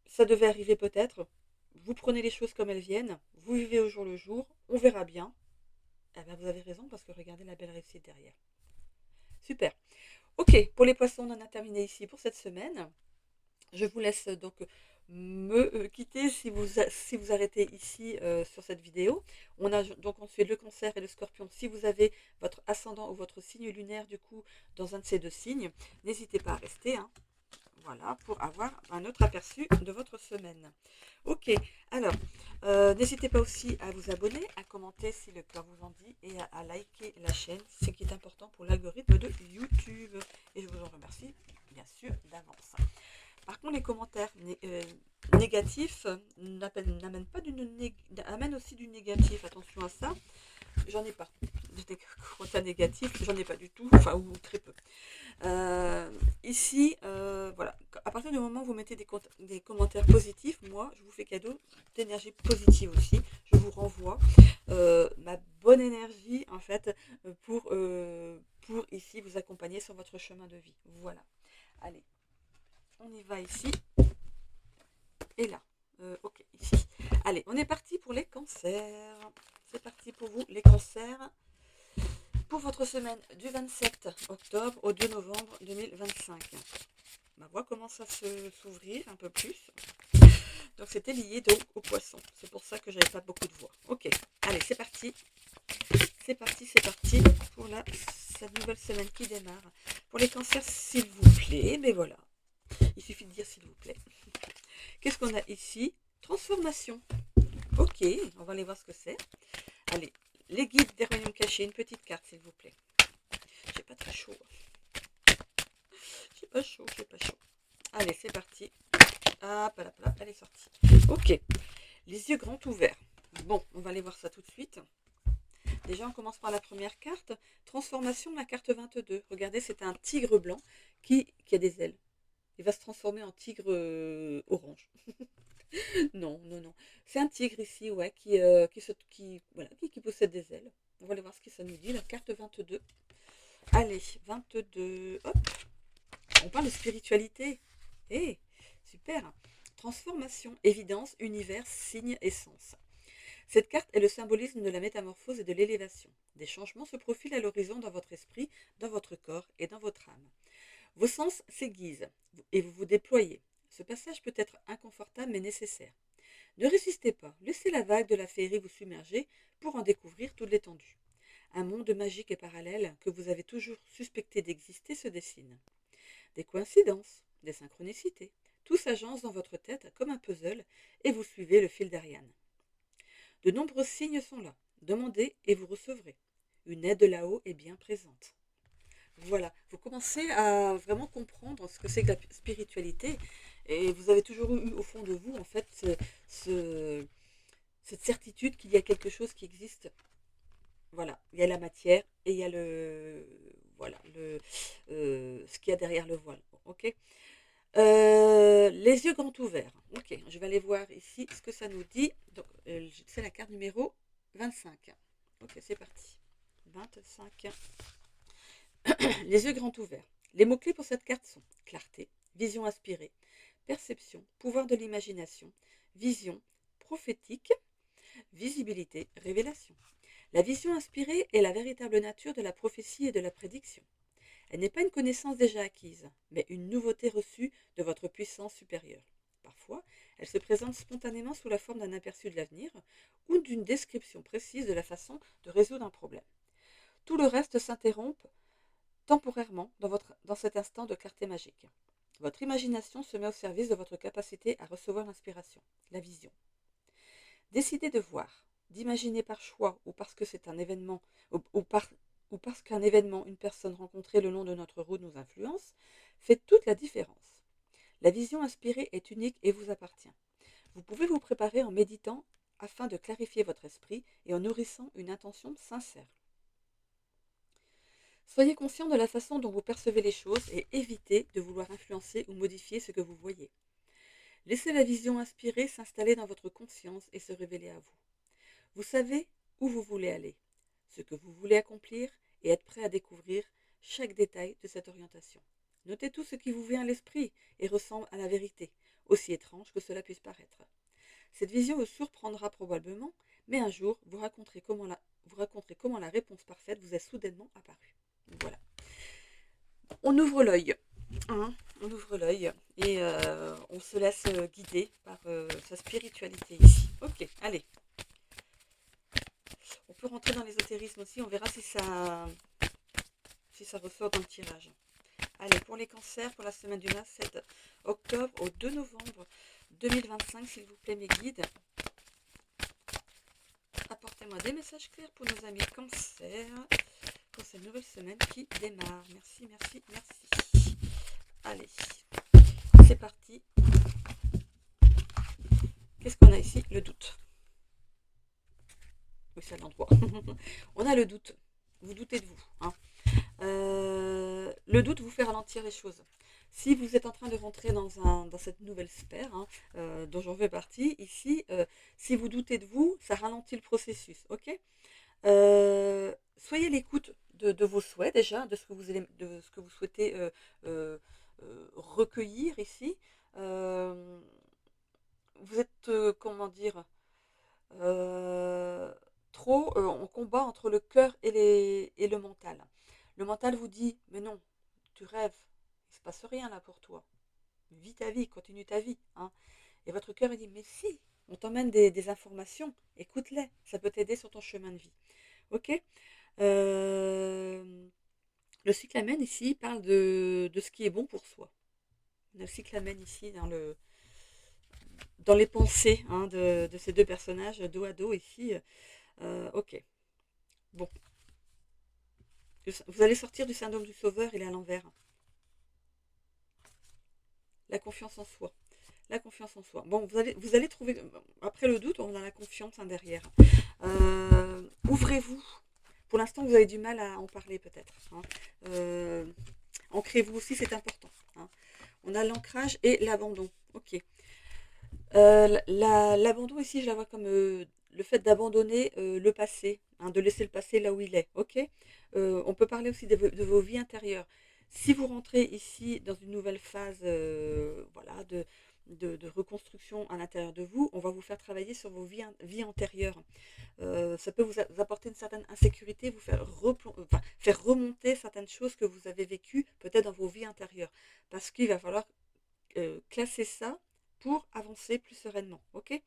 ça devait arriver peut-être. Vous prenez les choses comme elles viennent. Vous vivez au jour le jour. On verra bien. Eh ben, vous avez raison parce que regardez la belle réussite derrière. Super. Ok, pour les poissons, on en a terminé ici pour cette semaine. Je vous laisse donc me quitter si vous arrêtez ici sur cette vidéo. On a donc ensuite le cancer et le scorpion. Si vous avez votre ascendant ou votre signe lunaire du coup dans un de ces deux signes, n'hésitez pas à rester, hein. Voilà, pour avoir un autre aperçu de votre semaine. Ok, alors, n'hésitez pas aussi à vous abonner, à commenter si le cœur vous en dit et à liker la chaîne, ce qui est important pour l'algorithme de YouTube. Et je vous en remercie, bien sûr, d'avance. Par contre, les commentaires négatifs n'amènent pas amènent aussi du négatif. Attention à ça, j'en ai pas. commentaires négatifs, j'en ai pas du tout, enfin ou très peu. Ici, voilà, à partir du moment où vous mettez des commentaires positifs, moi, je vous fais cadeau d'énergie positive aussi. Je vous renvoie ma bonne énergie, en fait, pour ici vous accompagner sur votre chemin de vie. Voilà. Allez, on y va ici et là. Ok, ici. Allez, on est parti pour les cancers. C'est parti pour vous, les cancers. Pour votre semaine du 27 octobre au 2 novembre 2025. Ma voix commence à s'ouvrir un peu plus. Donc c'était lié donc au poisson. C'est pour ça que j'avais pas beaucoup de voix. Ok, allez, c'est parti. C'est parti, c'est parti pour cette nouvelle semaine qui démarre. Pour les cancers, s'il vous plaît, mais voilà. Il suffit de dire s'il vous plaît. Qu'est-ce qu'on a ici? Transformation. Ok, on va aller voir ce que c'est. Allez, les guides des royaumes cachés, une petite carte s'il vous plaît. J'ai pas très chaud. J'ai pas chaud, j'ai pas chaud. Allez, c'est parti. Ah, elle est sortie. Ok, les yeux grands ouverts. Bon, on va aller voir ça tout de suite. Déjà, on commence par la première carte. Transformation, la carte 22. Regardez, c'est un tigre blanc qui a des ailes. Il va se transformer en tigre orange. Non, non, non. C'est un tigre ici, ouais, qui possède des ailes. On va aller voir ce que ça nous dit, la carte 22. Allez, 22. Hop. On parle de spiritualité. Eh, super. Transformation, évidence, univers, signe, essence. Cette carte est le symbolisme de la métamorphose et de l'élévation. Des changements se profilent à l'horizon dans votre esprit, dans votre corps et dans votre âme. Vos sens s'aiguisent et vous vous déployez. Ce passage peut être inconfortable mais nécessaire. Ne résistez pas, laissez la vague de la féerie vous submerger pour en découvrir toute l'étendue. Un monde magique et parallèle que vous avez toujours suspecté d'exister se dessine. Des coïncidences, des synchronicités, tout s'agence dans votre tête comme un puzzle et vous suivez le fil d'Ariane. De nombreux signes sont là. Demandez et vous recevrez. Une aide de là-haut est bien présente. Voilà, vous commencez à vraiment comprendre ce que c'est que la spiritualité et vous avez toujours eu au fond de vous en fait ce- cette certitude qu'il y a quelque chose qui existe. Voilà, il y a la matière et il y a ce qu'il y a derrière le voile. Ok. Les yeux grands ouverts. Ok, je vais aller voir ici ce que ça nous dit. Donc, c'est la carte numéro 25. Ok, c'est parti. 25. Les yeux grands ouverts. Les mots-clés pour cette carte sont clarté, vision inspirée, perception, pouvoir de l'imagination, vision, prophétique, visibilité, révélation. La vision inspirée est la véritable nature de la prophétie et de la prédiction. Elle n'est pas une connaissance déjà acquise, mais une nouveauté reçue de votre puissance supérieure. Parfois, elle se présente spontanément sous la forme d'un aperçu de l'avenir ou d'une description précise de la façon de résoudre un problème. Tout le reste s'interrompt temporairement dans cet instant de clarté magique. Votre imagination se met au service de votre capacité à recevoir l'inspiration, la vision. Décidez de voir, d'imaginer par choix ou parce que c'est un événement ou parce qu'un événement, une personne rencontrée le long de notre route nous influence, fait toute la différence. La vision inspirée est unique et vous appartient. Vous pouvez vous préparer en méditant afin de clarifier votre esprit et en nourrissant une intention sincère. Soyez conscient de la façon dont vous percevez les choses et évitez de vouloir influencer ou modifier ce que vous voyez. Laissez la vision inspirée s'installer dans votre conscience et se révéler à vous. Vous savez où vous voulez aller, ce que vous voulez accomplir et être prêt à découvrir chaque détail de cette orientation. Notez tout ce qui vous vient à l'esprit et ressemble à la vérité, aussi étrange que cela puisse paraître. Cette vision vous surprendra probablement, mais un jour, vous raconterez comment la réponse parfaite vous est soudainement apparue. Voilà. On ouvre l'œil. Hein, on ouvre l'œil et on se laisse guider par sa spiritualité ici. Ok, allez. On peut rentrer dans l'ésotérisme aussi, on verra si ça ressort dans le tirage. Allez, pour les cancers, pour la semaine du 27 octobre au 2 novembre 2025, s'il vous plaît, mes guides, apportez-moi des messages clairs pour nos amis cancers, pour cette nouvelle semaine qui démarre. Merci, merci, merci. Allez, c'est parti. Qu'est-ce qu'on a ici? Le doute. Oui, c'est à l'endroit. On a le doute. vous doutez de vous, hein. Le doute vous fait ralentir les choses. Si vous êtes en train de rentrer dans cette nouvelle sphère, hein, dont j'en fais partie, ici, si vous doutez de vous, ça ralentit le processus, ok? Soyez à l'écoute de vos souhaits déjà, de ce que vous souhaitez recueillir ici. Euh, vous êtes, comment dire, euh, trop en combat entre le cœur et le mental. Le mental vous dit, mais non, tu rêves, il ne se passe rien là pour toi. Vis ta vie, continue ta vie, hein. Et votre cœur il dit, mais si, on t'emmène des informations, écoute-les, ça peut t'aider sur ton chemin de vie. Ok. Euh, le cyclamen ici parle de ce qui est bon pour soi. Le cyclamen ici dans les pensées, hein, de ces deux personnages dos à dos ici. Ok. Bon. Vous allez sortir du syndrome du sauveur, il est à l'envers. La confiance en soi. La confiance en soi. Bon, vous allez trouver, après le doute, on a la confiance, hein, derrière. Ouvrez-vous. Pour l'instant, vous avez du mal à en parler peut-être, hein. Euh, Ancrez-vous aussi, c'est important, hein. On a l'ancrage et l'abandon. Ok. L'abandon ici, je la vois comme le fait d'abandonner le passé, hein, de laisser le passé là où il est. Ok. On peut parler aussi de vos vies intérieures. Si vous rentrez ici dans une nouvelle phase, voilà, de reconstruction à l'intérieur de vous, on va vous faire travailler sur vos vies antérieures. Ça peut vous apporter une certaine insécurité, vous faire remonter certaines choses que vous avez vécues peut-être dans vos vies intérieures. Parce qu'il va falloir classer ça pour avancer plus sereinement. Ok.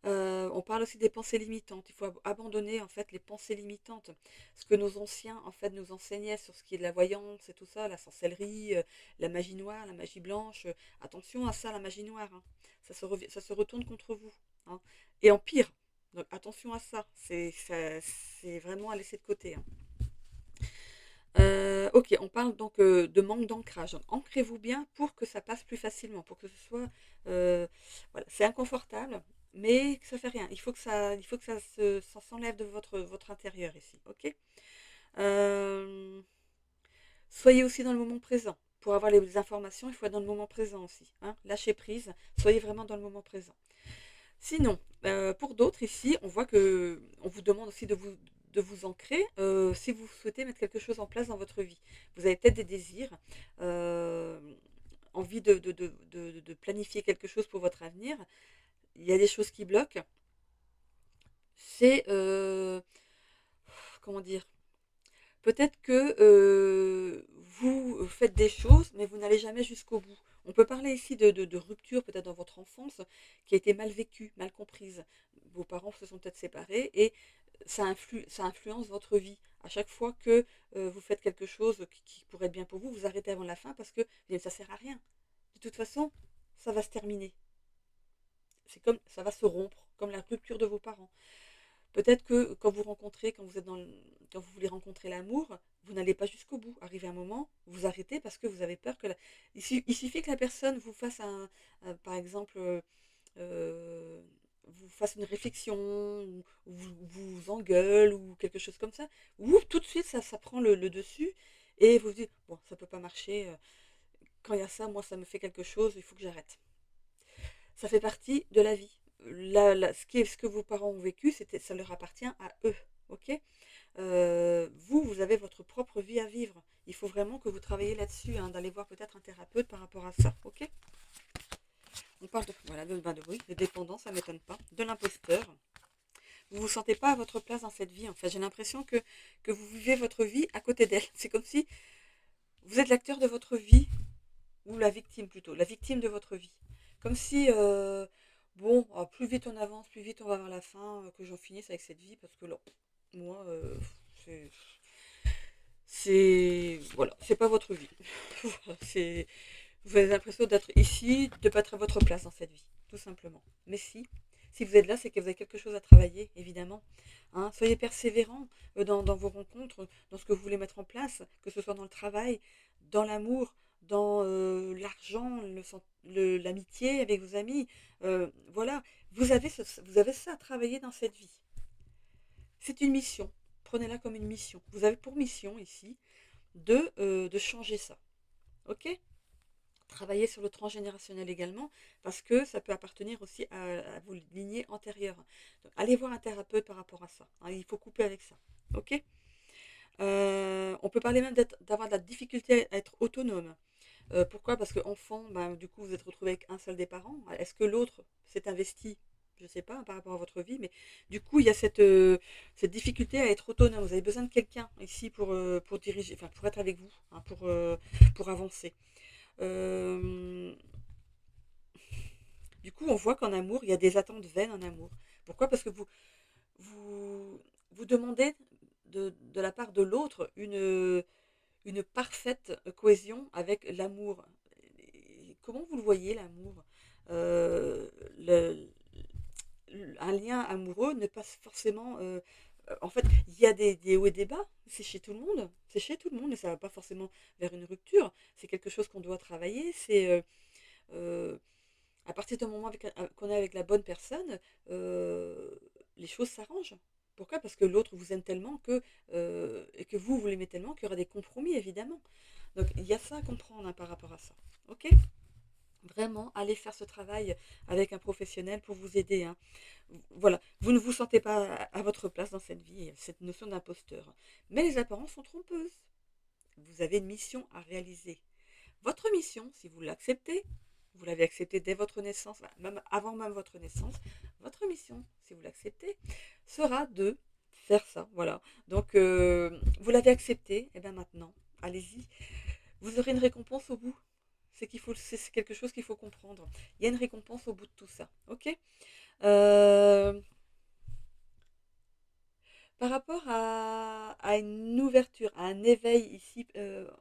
On parle aussi des pensées limitantes. Il faut abandonner en fait les pensées limitantes. Ce que nos anciens en fait nous enseignaient sur ce qui est de la voyance et tout ça, la sorcellerie, la magie noire, la magie blanche. Attention à ça, la magie noire, hein. Ça se retourne contre vous, hein. Et en pire. Donc attention à ça. C'est vraiment à laisser de côté, hein. Ok, on parle donc de manque d'ancrage. Donc, ancrez-vous bien pour que ça passe plus facilement, pour que ce soit... voilà, c'est inconfortable, mais ça fait rien. Ça s'enlève de votre intérieur ici. Ok. Euh, Soyez aussi dans le moment présent. Pour avoir les informations, il faut être dans le moment présent aussi, hein. Lâchez prise, soyez vraiment dans le moment présent. Sinon, pour d'autres ici, on voit que on vous demande aussi de vous ancrer si vous souhaitez mettre quelque chose en place dans votre vie. Vous avez peut-être des désirs, euh, envie de planifier quelque chose pour votre avenir. Il y a des choses qui bloquent. C'est, comment dire, peut-être que vous faites des choses, mais vous n'allez jamais jusqu'au bout. On peut parler ici de rupture peut-être dans votre enfance qui a été mal vécue, mal comprise. Vos parents se sont peut-être séparés et ça influence votre vie. À chaque fois que vous faites quelque chose qui pourrait être bien pour vous, vous arrêtez avant la fin parce que ça ne sert à rien. De toute façon, ça va se terminer. C'est comme ça va se rompre, comme la rupture de vos parents. Peut-être que quand vous voulez rencontrer l'amour, vous n'allez pas jusqu'au bout. Arrivé un moment, vous arrêtez parce que vous avez peur que il suffit que la personne vous fasse par exemple, vous fasse une réflexion, ou vous engueule, ou quelque chose comme ça, ou tout de suite ça prend le dessus, et vous vous dites, bon, ça peut pas marcher, quand il y a ça, moi ça me fait quelque chose, il faut que j'arrête. Ça fait partie de la vie. Ce que vos parents ont vécu, ça leur appartient à eux. Ok. Vous avez votre propre vie à vivre. Il faut vraiment que vous travaillez là-dessus, hein, d'aller voir peut-être un thérapeute par rapport à ça. Ok. On parle voilà, oui, de dépendance, ça ne m'étonne pas, de l'imposteur. Vous ne vous sentez pas à votre place dans cette vie. En fait, j'ai l'impression que vous vivez votre vie à côté d'elle. C'est comme si vous êtes l'acteur de votre vie, ou la victime plutôt, la victime de votre vie. Comme si, bon, plus vite on avance, plus vite on va vers la fin, que j'en finisse avec cette vie, parce que là, moi, c'est, voilà, c'est pas votre vie. Voilà, vous avez l'impression d'être ici, de pas être à votre place dans cette vie, tout simplement. Mais si vous êtes là, c'est que vous avez quelque chose à travailler, évidemment, hein. Soyez persévérant dans vos rencontres, dans ce que vous voulez mettre en place, que ce soit dans le travail, dans l'amour, dans l'argent, l'amitié avec vos amis. Voilà, vous avez ça à travailler dans cette vie. C'est une mission. prenez-la comme une mission. Vous avez pour mission ici de changer ça. Ok? Travailler sur le transgénérationnel également, parce que ça peut appartenir aussi à vos lignées antérieures. Donc, allez voir un thérapeute par rapport à ça. Hein, il faut couper avec ça. Ok? On peut parler même d'avoir de la difficulté à être autonome. Pourquoi? Parce qu'enfant, ben, du coup, vous êtes retrouvé avec un seul des parents. Est-ce que l'autre s'est investi? Je ne sais pas, hein, par rapport à votre vie, mais du coup, il y a cette difficulté à être autonome. Vous avez besoin de quelqu'un ici pour diriger, enfin, pour être avec vous, hein, pour avancer. Euh, du coup, on voit qu'en amour, il y a des attentes vaines en amour. Pourquoi? Parce que vous demandez de la part de l'autre une parfaite cohésion avec l'amour. Comment vous le voyez, l'amour? Euh, le- un lien amoureux ne passe forcément. En fait, il y a des hauts et des bas. C'est chez tout le monde. C'est chez tout le monde, et ça ne va pas forcément vers une rupture. C'est quelque chose qu'on doit travailler. Euh, à partir du moment qu'on est avec la bonne personne, les choses s'arrangent. Pourquoi? Parce que l'autre vous aime tellement et que vous l'aimez tellement qu'il y aura des compromis, évidemment. Donc il y a ça à comprendre, hein, par rapport à ça. Ok? Vraiment, allez faire ce travail avec un professionnel pour vous aider, hein. Voilà, vous ne vous sentez pas à votre place dans cette vie, cette notion d'imposteur. Mais les apparences sont trompeuses. Vous avez une mission à réaliser. Votre mission, si vous l'acceptez, vous l'avez acceptée dès votre naissance, même avant même votre naissance, votre mission, si vous l'acceptez, sera de faire ça. Voilà. Donc, vous l'avez accepté, et bien maintenant, allez-y. Vous aurez une récompense au bout. C'est quelque chose qu'il faut comprendre. Il y a une récompense au bout de tout ça. Ok? Euh, Par rapport à une ouverture, à un éveil ici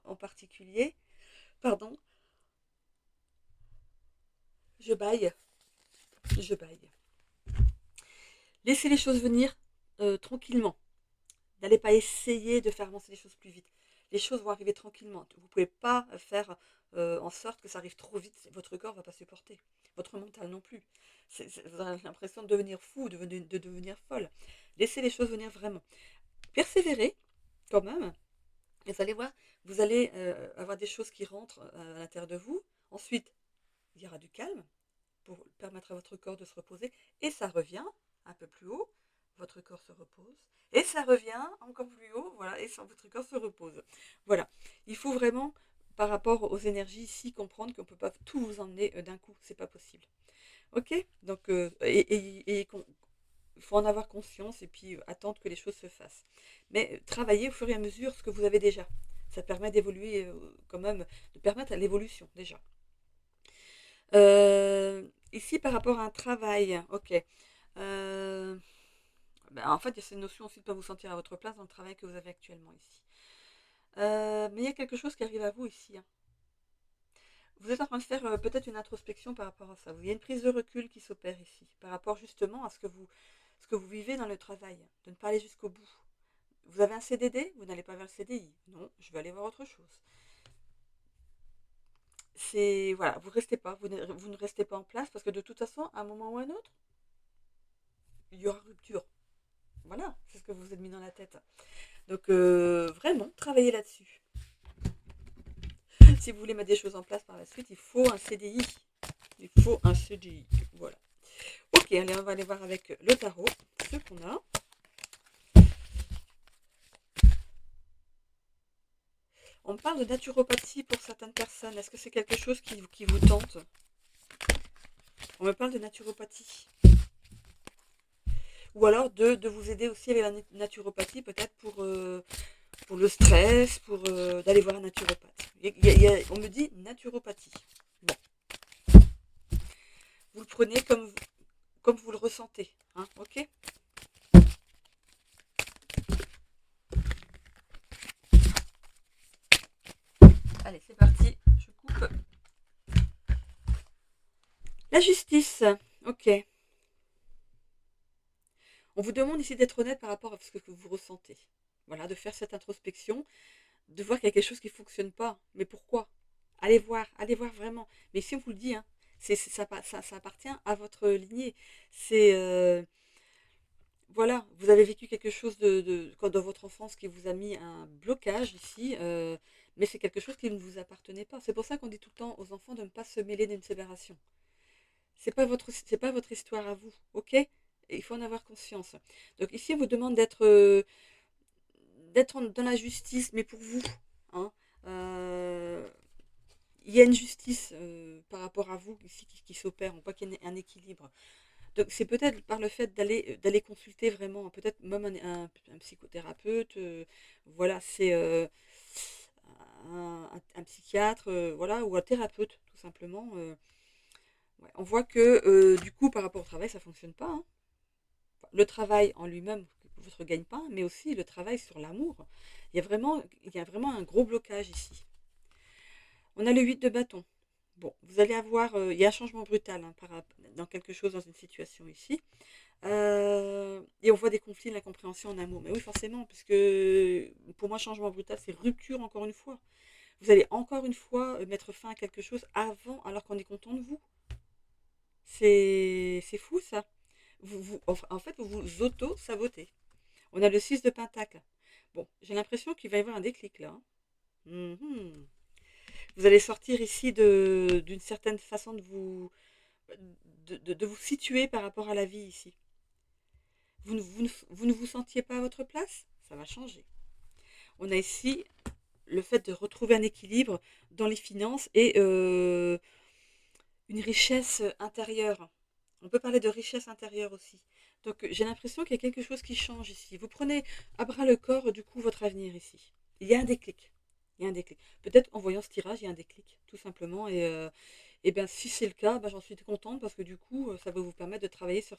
en particulier, pardon, je baille, je baille. Laissez les choses venir tranquillement. N'allez pas essayer de faire avancer les choses plus vite. Les choses vont arriver tranquillement. Vous ne pouvez pas faire en sorte que ça arrive trop vite. Votre corps ne va pas supporter. Votre mental non plus. Vous avez l'impression de devenir fou, de devenir folle. Laissez les choses venir vraiment. Persévérez quand même. Et vous allez voir, vous allez avoir des choses qui rentrent à l'intérieur de vous. Ensuite, il y aura du calme pour permettre à votre corps de se reposer. Et ça revient un peu plus haut. Votre corps se repose. Et ça revient encore plus haut. Voilà. Et votre corps se repose. Voilà. Il faut vraiment, par rapport aux énergies ici, comprendre qu'on ne peut pas tout vous emmener d'un coup. C'est pas possible. Ok? Donc, il faut en avoir conscience et puis attendre que les choses se fassent. Mais travailler au fur et à mesure ce que vous avez déjà. Ça permet d'évoluer quand même, de permettre à l'évolution déjà. Ici, par rapport à un travail, ok. Euh, ben, en fait, il y a cette notion aussi de ne pas vous sentir à votre place dans le travail que vous avez actuellement ici. Mais il y a quelque chose qui arrive à vous ici, hein. Vous êtes en train de faire peut-être une introspection par rapport à ça. Il y a une prise de recul qui s'opère ici, par rapport justement à ce que vous vivez dans le travail, de ne pas aller jusqu'au bout. Vous avez un CDD, vous n'allez pas vers le CDI. Non, je vais aller voir autre chose. C'est voilà, vous ne restez pas en place parce que de toute façon, à un moment ou à un autre, il y aura rupture. Voilà, c'est ce que vous vous êtes mis dans la tête. Donc vraiment, travaillez là-dessus. Si vous voulez mettre des choses en place par la suite, il faut un CDI. Il faut un CDI. Voilà. Ok, allez, on va aller voir avec le tarot ce qu'on a. On parle de naturopathie pour certaines personnes. Est-ce que c'est quelque chose qui vous tente? On me parle de naturopathie. Ou alors de vous aider aussi avec la naturopathie, peut-être pour le stress, pour d'aller voir un naturopathe. On me dit naturopathie. Bon, vous le prenez comme vous le ressentez. Hein, ok? Allez, c'est parti. Je coupe. La justice. Ok. On vous demande ici d'être honnête par rapport à ce que vous ressentez. Voilà, de faire cette introspection, de voir qu'il y a quelque chose qui ne fonctionne pas. Mais pourquoi? Allez voir vraiment. Mais si on vous le dit, hein, ça appartient à votre lignée. C'est voilà, vous avez vécu quelque chose dans votre enfance qui vous a mis un blocage ici, mais c'est quelque chose qui ne vous appartenait pas. C'est pour ça qu'on dit tout le temps aux enfants de ne pas se mêler d'une séparation. C'est pas votre histoire à vous, ok? Et il faut en avoir conscience. Donc ici, on vous demande dans la justice, mais pour vous, hein. Euh, il y a une justice par rapport à vous ici qui s'opère. On voit qu'il y a un équilibre. Donc c'est peut-être par le fait d'aller consulter vraiment, peut-être même un psychothérapeute, voilà, c'est un psychiatre, voilà, ou un thérapeute tout simplement. Ouais. On voit que du coup par rapport au travail ça fonctionne pas, hein. Le travail en lui-même, votre gagne-pain, mais aussi le travail sur l'amour. Il y a vraiment un gros blocage ici. On a le 8 de bâton. Bon, vous allez avoir, il y a un changement brutal hein, dans quelque chose, dans une situation ici. Et on voit des conflits, de l'incompréhension en amour. Mais oui, forcément, parce que pour moi, changement brutal, c'est rupture encore une fois. Vous allez encore une fois mettre fin à quelque chose avant, alors qu'on est content de vous. C'est fou ça. En fait, vous vous auto-sabotez. On a le 6 de Pentacle. Bon, j'ai l'impression qu'il va y avoir un déclic là, hein. Mhm. Vous allez sortir ici d'une certaine façon de vous situer par rapport à la vie ici. Vous ne vous sentiez pas à votre place? Ça va changer. On a ici le fait de retrouver un équilibre dans les finances et une richesse intérieure. On peut parler de richesse intérieure aussi. Donc j'ai l'impression qu'il y a quelque chose qui change ici. Vous prenez à bras le corps du coup votre avenir ici. Il y a un déclic. Il y a un déclic. Peut-être en voyant ce tirage, il y a un déclic, tout simplement. Et bien si c'est le cas, ben, j'en suis contente parce que du coup, ça va vous permettre de travailler sur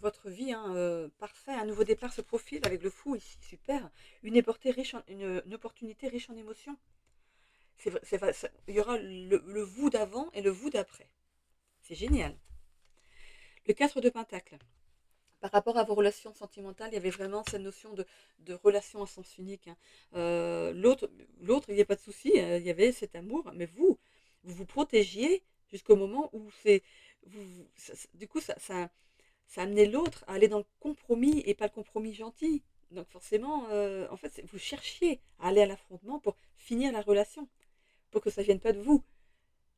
votre vie, hein, parfait. Un nouveau départ se profile avec le fou ici. Super. Une opportunité riche en émotions. Il y aura le vous d'avant et le vous d'après. C'est génial. Le 4 de Pentacle. Par rapport à vos relations sentimentales, il y avait vraiment cette notion de relation à sens unique, hein. L'autre, il n'y a pas de souci, il y avait cet amour, mais vous vous protégiez jusqu'au moment où du coup, ça amenait l'autre à aller dans le compromis et pas le compromis gentil. Donc forcément, en fait, vous cherchiez à aller à l'affrontement pour finir la relation, pour que ça ne vienne pas de vous.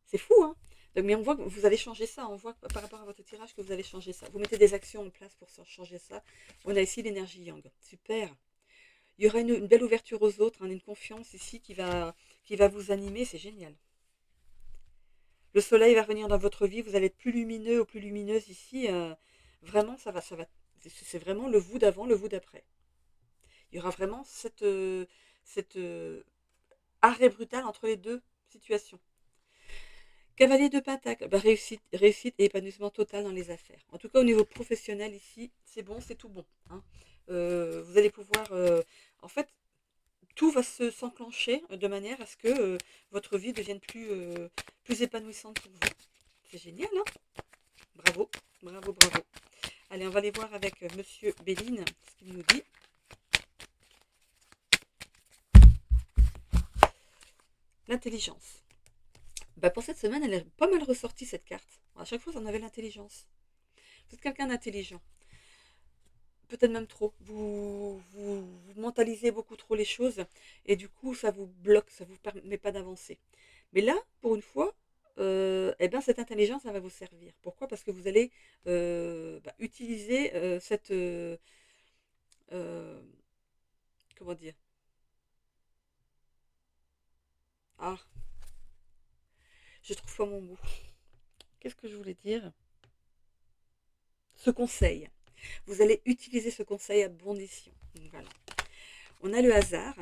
C'est fou, hein? Donc, mais on voit que vous allez changer ça. On voit que par rapport à votre tirage que vous allez changer ça. Vous mettez des actions en place pour changer ça. On a ici l'énergie yang. Super. Il y aura une belle ouverture aux autres, hein, une confiance ici qui va vous animer. C'est génial. Le soleil va revenir dans votre vie. Vous allez être plus lumineux ou plus lumineuse ici. Vraiment, ça va. C'est vraiment le vous d'avant, le vous d'après. Il y aura vraiment cette arrêt brutal entre les deux situations. Cavalier de Pentacle, bah, réussite et épanouissement total dans les affaires. En tout cas, au niveau professionnel, ici, c'est bon, c'est tout bon, hein. Vous allez pouvoir. En fait, tout va s'enclencher de manière à ce que votre vie devienne plus épanouissante pour vous. C'est génial, hein? Bravo, bravo, bravo. Allez, on va aller voir avec Monsieur Béline ce qu'il nous dit. L'intelligence. Bah, pour cette semaine, elle est pas mal ressortie cette carte. À chaque fois, on avait l'intelligence. Vous êtes quelqu'un d'intelligent. Peut-être même trop. Vous mentalisez beaucoup trop les choses et du coup, ça vous bloque, ça ne vous permet pas d'avancer. Mais là, pour une fois, eh ben, cette intelligence, ça va vous servir. Pourquoi? Parce que vous allez utiliser euh, comment dire? Ah, je trouve pas mon mot. Qu'est-ce que je voulais dire? Ce conseil. Vous allez utiliser ce conseil à bon escient. Donc, voilà. On a le hasard.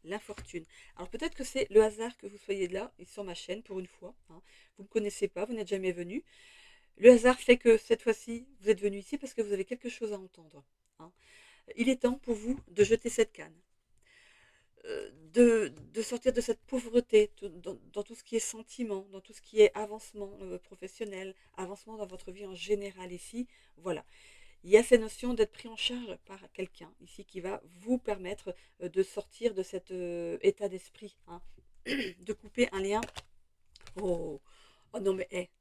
L'infortune. Alors peut-être que c'est le hasard que vous soyez là et sur ma chaîne pour une fois, hein. Vous ne me connaissez pas, vous n'êtes jamais venu. Le hasard fait que cette fois-ci, vous êtes venu ici parce que vous avez quelque chose à entendre, hein. Il est temps pour vous de jeter cette canne, de sortir de cette pauvreté dans tout ce qui est sentiment, dans tout ce qui est avancement professionnel, avancement dans votre vie en général ici. Voilà. Il y a cette notion d'être pris en charge par quelqu'un ici qui va vous permettre de sortir de cet état d'esprit, hein, de couper un lien. Oh, oh non mais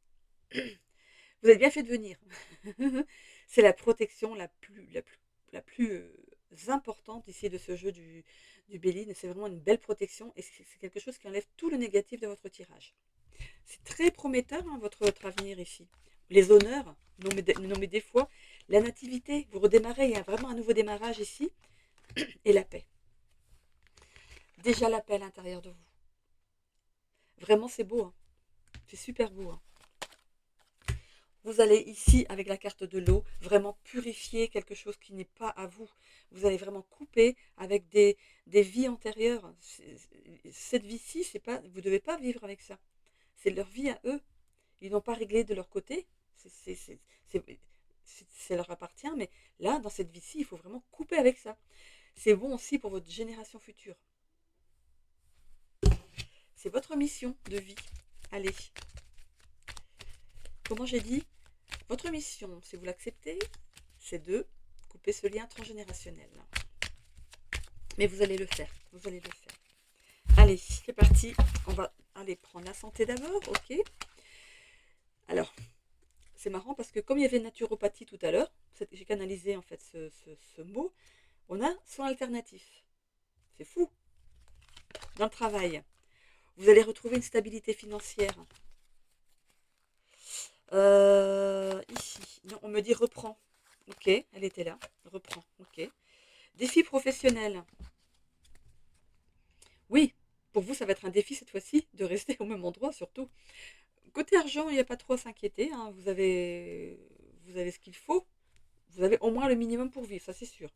vous avez bien fait de venir. C'est la protection la plus importante ici de ce jeu du Béline. C'est vraiment une belle protection et c'est quelque chose qui enlève tout le négatif de votre tirage. C'est très prometteur, hein, votre avenir ici. Les honneurs, nommez des fois, la nativité, vous redémarrez, il y a vraiment un nouveau démarrage ici, et la paix. Déjà la paix à l'intérieur de vous. Vraiment, c'est beau, hein. C'est super beau, hein. Vous allez ici, avec la carte de l'eau, vraiment purifier quelque chose qui n'est pas à vous. Vous allez vraiment couper avec des vies antérieures. Cette vie-ci, c'est pas, vous ne devez pas vivre avec ça. C'est leur vie à eux. Ils n'ont pas réglé de leur côté. Ça leur appartient, mais là, dans cette vie-ci, il faut vraiment couper avec ça. C'est bon aussi pour votre génération future. C'est votre mission de vie. Allez. Comment j'ai dit? Votre mission, si vous l'acceptez, c'est de couper ce lien transgénérationnel. Mais vous allez le faire. Vous allez le faire. Allez, c'est parti. On va aller prendre la santé d'abord, ok? Alors, c'est marrant parce que comme il y avait naturopathie tout à l'heure, j'ai canalisé en fait ce mot, on a soin alternatif. C'est fou. Dans le travail, vous allez retrouver une stabilité financière. Ici, non, on me dit reprends. Ok, elle était là. Reprends, ok. Défi professionnel. Oui, pour vous, ça va être un défi cette fois-ci de rester au même endroit surtout. Côté argent, il n'y a pas trop à s'inquiéter, hein. Vous avez ce qu'il faut. Vous avez au moins le minimum pour vivre, ça c'est sûr.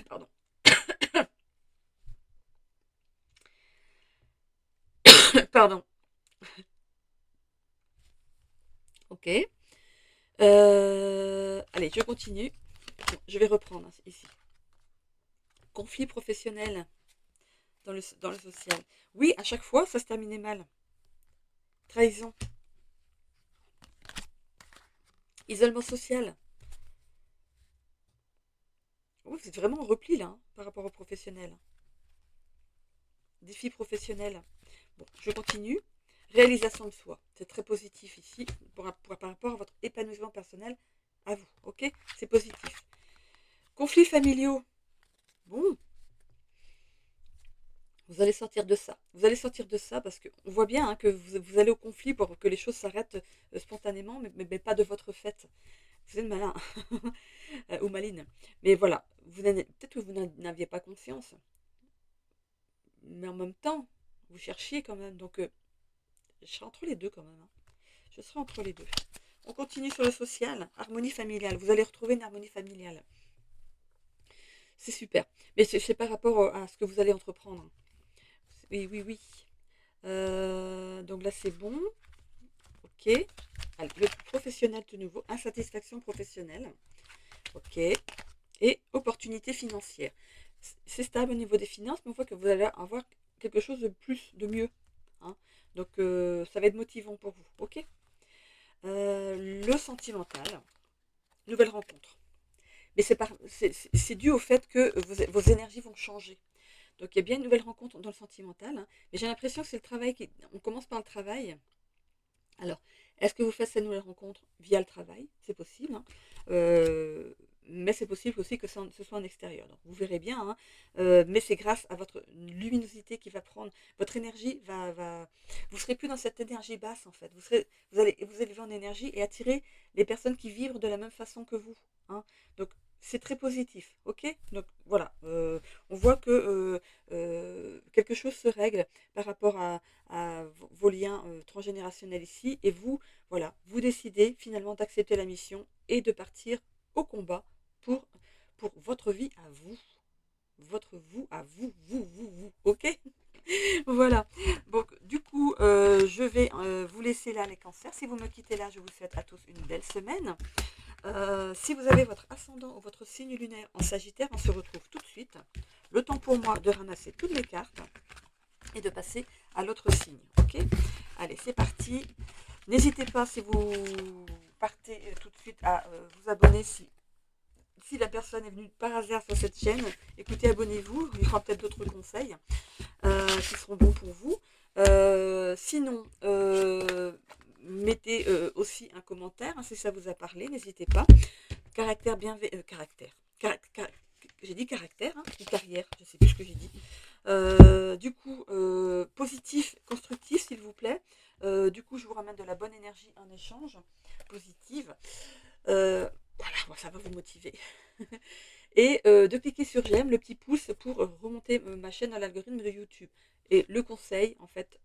Pardon. Pardon. Ok. Allez, je continue. Je vais reprendre ici. Conflit professionnel dans le social. Oui, à chaque fois, ça se terminait mal. Trahison. Isolement social. Oh, vous êtes vraiment en repli là, hein, par rapport au professionnel. Défi professionnel. Bon, je continue. Réalisation de soi. C'est très positif ici par rapport à votre épanouissement personnel à vous. Ok? C'est positif. Conflits familiaux. Bon, vous allez sortir de ça. Vous allez sortir de ça parce qu'on voit bien, hein, que vous allez au conflit pour que les choses s'arrêtent spontanément, mais pas de votre fait. Vous êtes malin ou maline. Mais voilà, peut-être que vous n'aviez pas conscience. Mais en même temps, vous cherchiez quand même. Donc, je serai entre les deux quand même, hein. Je serai entre les deux. On continue sur le social. Harmonie familiale. Vous allez retrouver une harmonie familiale. C'est super. Mais c'est par rapport à ce que vous allez entreprendre. Oui, oui, oui. Donc là, c'est bon. Ok. Allez, le professionnel de nouveau. Insatisfaction professionnelle. Ok. Et opportunité financière. C'est stable au niveau des finances, mais on voit que vous allez avoir quelque chose de plus, de mieux, hein. Donc, ça va être motivant pour vous. Ok. Le sentimental. Nouvelle rencontre. Mais c'est dû au fait que vos énergies vont changer. Donc il y a bien une nouvelle rencontre dans le sentimental, hein. Mais j'ai l'impression que c'est le travail on commence par le travail. Alors, est-ce que vous faites cette nouvelle rencontre via le travail? C'est possible, hein. Mais c'est possible aussi que ce soit en extérieur. Donc vous verrez bien, hein. Mais c'est grâce à votre luminosité qui va prendre. Votre énergie vous serez plus dans cette énergie basse en fait. Vous allez vous élever en énergie et attirer les personnes qui vibrent de la même façon que vous, hein. Donc c'est très positif, ok? Donc voilà, on voit que quelque chose se règle par rapport à vos liens transgénérationnels ici, et vous, voilà, vous décidez finalement d'accepter la mission et de partir au combat pour, pour votre vie à vous. Votre vous à vous, vous, ok? Voilà. Donc, du coup, je vais vous laisser là les cancers. Si vous me quittez là, je vous souhaite à tous une belle semaine. Si vous avez votre ascendant ou votre signe lunaire en Sagittaire, on se retrouve tout de suite. Le temps pour moi de ramasser toutes les cartes et de passer à l'autre signe. Ok? Allez, c'est parti. N'hésitez pas, si vous partez tout de suite, à vous abonner si la personne est venue par hasard sur cette chaîne. Écoutez, abonnez-vous. Il y aura peut-être d'autres conseils qui seront bons pour vous. Sinon, mettez aussi un commentaire si ça vous a parlé, n'hésitez pas. Caractère bienveillant, j'ai dit caractère, ou carrière, je ne sais plus ce que j'ai dit. Du coup, positif, constructif, s'il vous plaît. Du coup, je vous ramène de la bonne énergie en échange, positive. Voilà, bon, ça va vous motiver. Et de cliquer sur j'aime, le petit pouce pour remonter ma chaîne dans l'algorithme de YouTube. Et le conseil, en fait,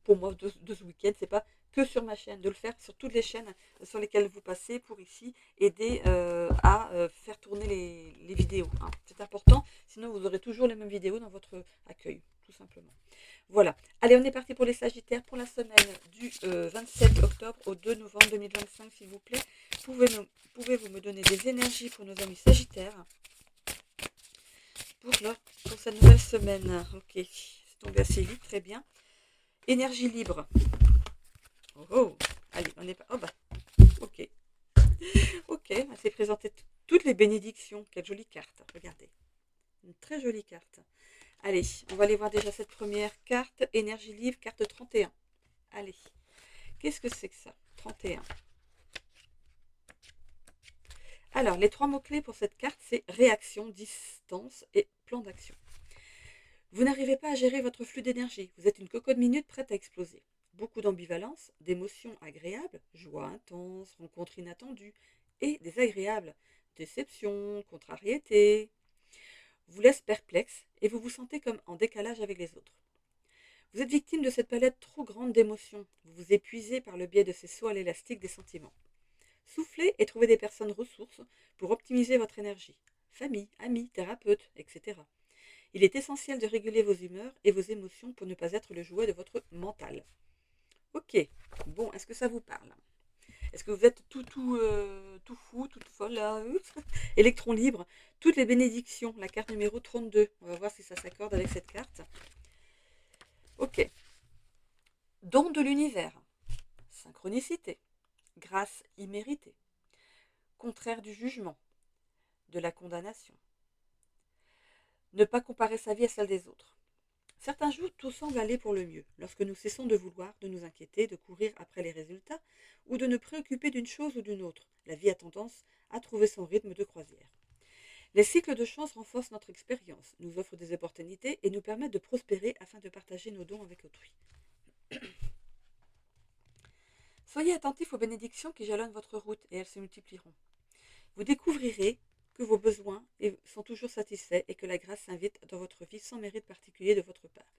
pour moi, de ce week-end, c'est pas que sur ma chaîne, de le faire sur toutes les chaînes sur lesquelles vous passez pour ici aider à faire tourner les vidéos. C'est important, sinon vous aurez toujours les mêmes vidéos dans votre accueil, tout simplement. Voilà. Allez, on est parti pour les Sagittaires pour la semaine du 27 octobre au 2 novembre 2025, s'il vous plaît. Pouvez-vous me donner des énergies pour nos amis Sagittaires pour cette nouvelle semaine? Ok, c'est tombé assez vite, très bien. Énergie libre. Oh, allez, on est pas. Oh bah, ok. Ok, on s'est présenté toutes les bénédictions. Quelle jolie carte, regardez. Une très jolie carte. Allez, on va aller voir déjà cette première carte. Énergie libre, carte 31. Allez, qu'est-ce que c'est que ça? 31. Alors, les 3 mots-clés pour cette carte, c'est réaction, distance et plan d'action. Vous n'arrivez pas à gérer votre flux d'énergie. Vous êtes une cocotte minute prête à exploser. Beaucoup d'ambivalence, d'émotions agréables, joie intense, rencontres inattendues, et désagréables, déception, contrariété, vous laisse perplexe et vous vous sentez comme en décalage avec les autres. Vous êtes victime de cette palette trop grande d'émotions. Vous vous épuisez par le biais de ces sauts à l'élastique des sentiments. Soufflez et trouvez des personnes ressources pour optimiser votre énergie. Famille, amis, thérapeutes, etc. Il est essentiel de réguler vos humeurs et vos émotions pour ne pas être le jouet de votre mental. Ok, bon, est-ce que ça vous parle? Est-ce que vous êtes tout fou, toute folle là? Électron libre, toutes les bénédictions, la carte numéro 32. On va voir si ça s'accorde avec cette carte. Ok. Don de l'univers. Synchronicité. Grâce imméritée. Contraire du jugement. De la condamnation. Ne pas comparer sa vie à celle des autres. Certains jours, tout semble aller pour le mieux, lorsque nous cessons de vouloir, de nous inquiéter, de courir après les résultats, ou de nous préoccuper d'une chose ou d'une autre. La vie a tendance à trouver son rythme de croisière. Les cycles de chance renforcent notre expérience, nous offrent des opportunités et nous permettent de prospérer afin de partager nos dons avec autrui. Soyez attentifs aux bénédictions qui jalonnent votre route et elles se multiplieront. Vous découvrirez que vos besoins sont toujours satisfaits et que la grâce s'invite dans votre vie sans mérite particulier de votre part.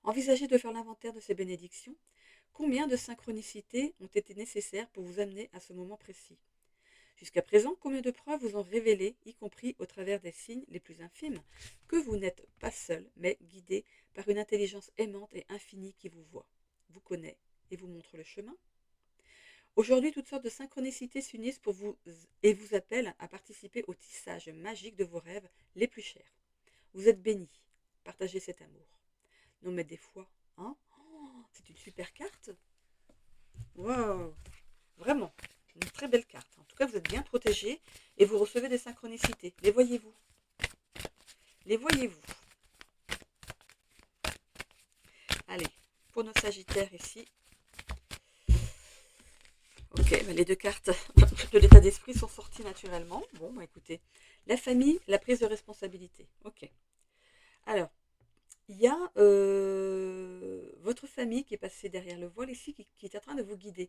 Envisagez de faire l'inventaire de ces bénédictions. Combien de synchronicités ont été nécessaires pour vous amener à ce moment précis? Jusqu'à présent, combien de preuves vous ont révélé, y compris au travers des signes les plus infimes, que vous n'êtes pas seul, mais guidé par une intelligence aimante et infinie qui vous voit, vous connaît et vous montre le chemin? Aujourd'hui, toutes sortes de synchronicités s'unissent pour vous et vous appellent à participer au tissage magique de vos rêves les plus chers. Vous êtes bénis. Partagez cet amour. Non mais des fois, hein, c'est une super carte. Waouh, vraiment, une très belle carte. En tout cas, vous êtes bien protégés et vous recevez des synchronicités. Les voyez-vous? Les voyez-vous? Allez, pour nos Sagittaires ici. Ok, les 2 cartes de l'état d'esprit sont sorties naturellement. Bon, bah écoutez, la famille, la prise de responsabilité. Ok. Alors, il y a votre famille qui est passée derrière le voile ici, qui est en train de vous guider.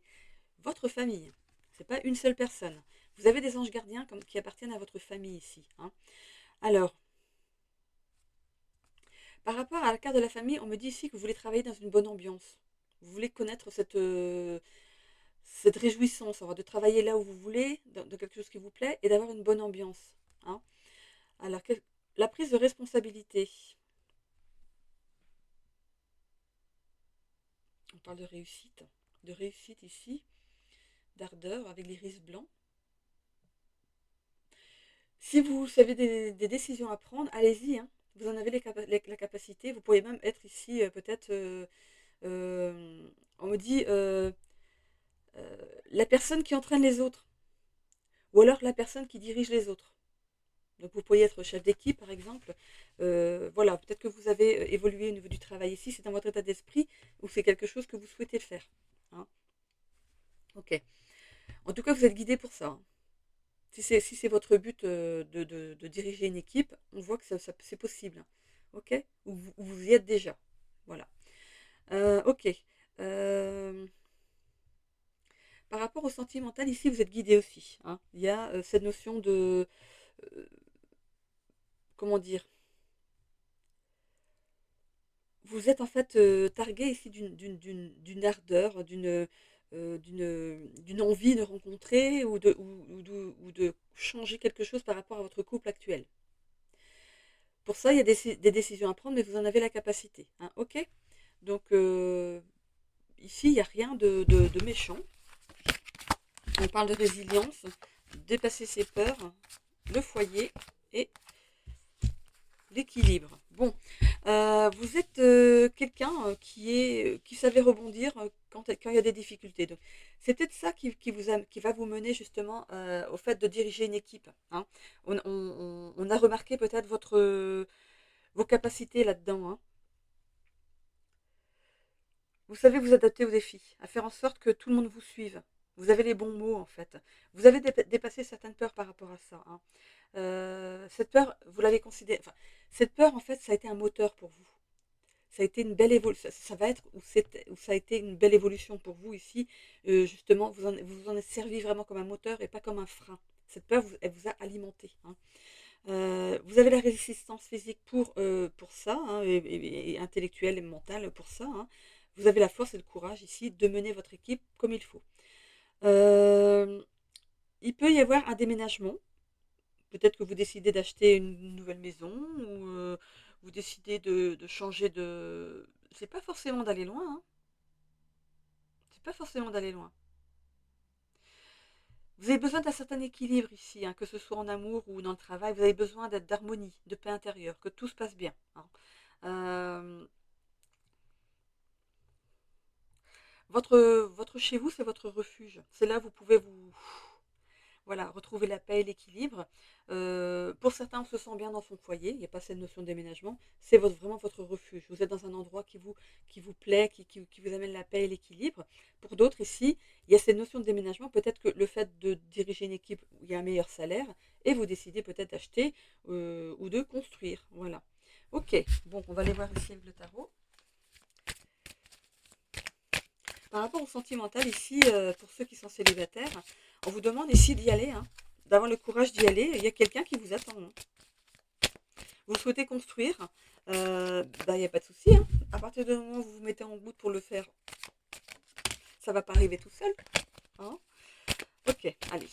Votre famille, c'est pas une seule personne. Vous avez des anges gardiens qui appartiennent à votre famille ici. Alors, par rapport à la carte de la famille, on me dit ici que vous voulez travailler dans une bonne ambiance. Vous voulez connaître cette réjouissance, de travailler là où vous voulez, dans quelque chose qui vous plaît, et d'avoir une bonne ambiance. Alors, la prise de responsabilité. On parle de réussite ici, d'ardeur avec l'iris blanc. Si vous avez des décisions à prendre, allez-y, vous en avez la capacité. Vous pourriez même être ici, peut-être, on me dit, la personne qui entraîne les autres, ou alors la personne qui dirige les autres. Donc vous pourriez être chef d'équipe, par exemple. Voilà, peut-être que vous avez évolué au niveau du travail ici, c'est dans votre état d'esprit ou c'est quelque chose que vous souhaitez faire. Ok. En tout cas, vous êtes guidé pour ça, hein. Si c'est votre but de diriger une équipe, on voit que c'est possible, hein. Ok? Vous y êtes déjà. Voilà. Ok. Euh, Par rapport au sentimental, ici, vous êtes guidé aussi, hein. Il y a cette notion de... euh, comment dire? Vous êtes en fait targué ici d'une ardeur, d'une envie de rencontrer ou de changer quelque chose par rapport à votre couple actuel. Pour ça, il y a des décisions à prendre, mais vous en avez la capacité, hein, ok? Donc, ici, il n'y a rien de méchant. On parle de résilience, dépasser ses peurs, le foyer et l'équilibre. Bon, vous êtes quelqu'un qui savait rebondir quand il y a des difficultés. Donc, c'est peut-être ça qui va vous mener justement au fait de diriger une équipe, hein. On a remarqué peut-être vos capacités là-dedans, hein. Vous savez vous adapter aux défis, à faire en sorte que tout le monde vous suive. Vous avez les bons mots en fait. Vous avez dépassé certaines peurs par rapport à ça, hein. Cette peur, vous l'avez considérée. Enfin, cette peur en fait, ça a été un moteur pour vous. Ça a été une belle évolution. Ça va être ou ça a été une belle évolution pour vous ici. Justement, vous en êtes servi vraiment comme un moteur et pas comme un frein. Cette peur, elle vous a alimenté, hein. Vous avez la résistance physique pour ça, hein, et intellectuelle et mentale pour ça, hein. Vous avez la force et le courage ici de mener votre équipe comme il faut. Euh, il peut y avoir un déménagement. Peut-être que vous décidez d'acheter une nouvelle maison ou vous décidez de changer de... C'est pas forcément d'aller loin, hein. C'est pas forcément d'aller loin. Vous avez besoin d'un certain équilibre ici, hein, que ce soit en amour ou dans le travail. Vous avez besoin d'harmonie, de paix intérieure, que tout se passe bien, hein. Euh, votre chez vous, c'est votre refuge. C'est là où vous pouvez voilà, retrouver la paix et l'équilibre. Pour certains, on se sent bien dans son foyer. Il n'y a pas cette notion de déménagement. C'est vraiment votre refuge. Vous êtes dans un endroit qui vous plaît, qui vous amène la paix et l'équilibre. Pour d'autres, ici, il y a cette notion de déménagement. Peut-être que le fait de diriger une équipe où il y a un meilleur salaire et vous décidez peut-être d'acheter ou de construire. Voilà. Ok, bon, on va aller voir ici avec le tarot. Par rapport au sentimental, ici, pour ceux qui sont célibataires, on vous demande ici d'y aller, hein, d'avoir le courage d'y aller. Il y a quelqu'un qui vous attend, hein. Vous souhaitez construire, bah, il n'y a pas de souci, hein. À partir du moment où vous vous mettez en route pour le faire, ça ne va pas arriver tout seul, hein. Ok, allez.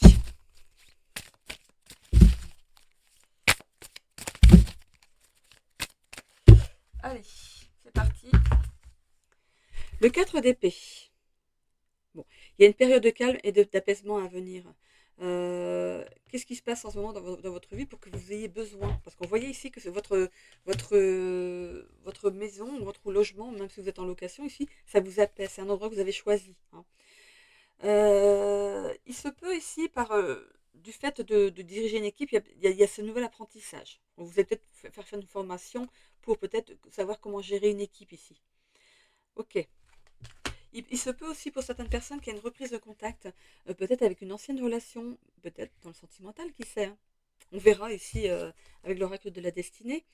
Allez, c'est parti. Le 4 d'épée. Bon, il y a une période de calme et d'apaisement à venir. Qu'est-ce qui se passe en ce moment dans votre vie pour que vous ayez besoin? Parce qu'on voyait ici que c'est votre maison, votre logement, même si vous êtes en location ici, ça vous apaise. C'est un endroit que vous avez choisi, hein. Il se peut ici, du fait de diriger une équipe, il y a ce nouvel apprentissage. Donc, vous allez peut-être faire une formation pour peut-être savoir comment gérer une équipe ici. Ok. Il se peut aussi pour certaines personnes qu'il y ait une reprise de contact, peut-être avec une ancienne relation, peut-être dans le sentimental, qui sait, hein. On verra ici avec l'oracle de la destinée.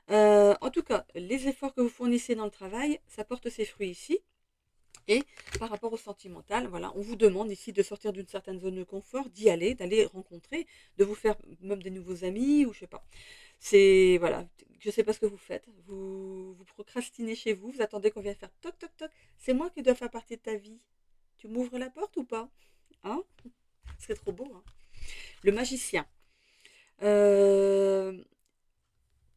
En tout cas, les efforts que vous fournissez dans le travail, ça porte ses fruits ici. Et par rapport au sentimental, voilà, on vous demande ici de sortir d'une certaine zone de confort, d'y aller, d'aller rencontrer, de vous faire même des nouveaux amis, ou je sais pas. C'est, voilà, je sais pas ce que vous faites. Vous procrastinez chez vous, vous attendez qu'on vienne faire toc toc toc. C'est moi qui dois faire partie de ta vie. Tu m'ouvres la porte ou pas? Hein? Ce serait trop beau, hein. Le magicien. Euh,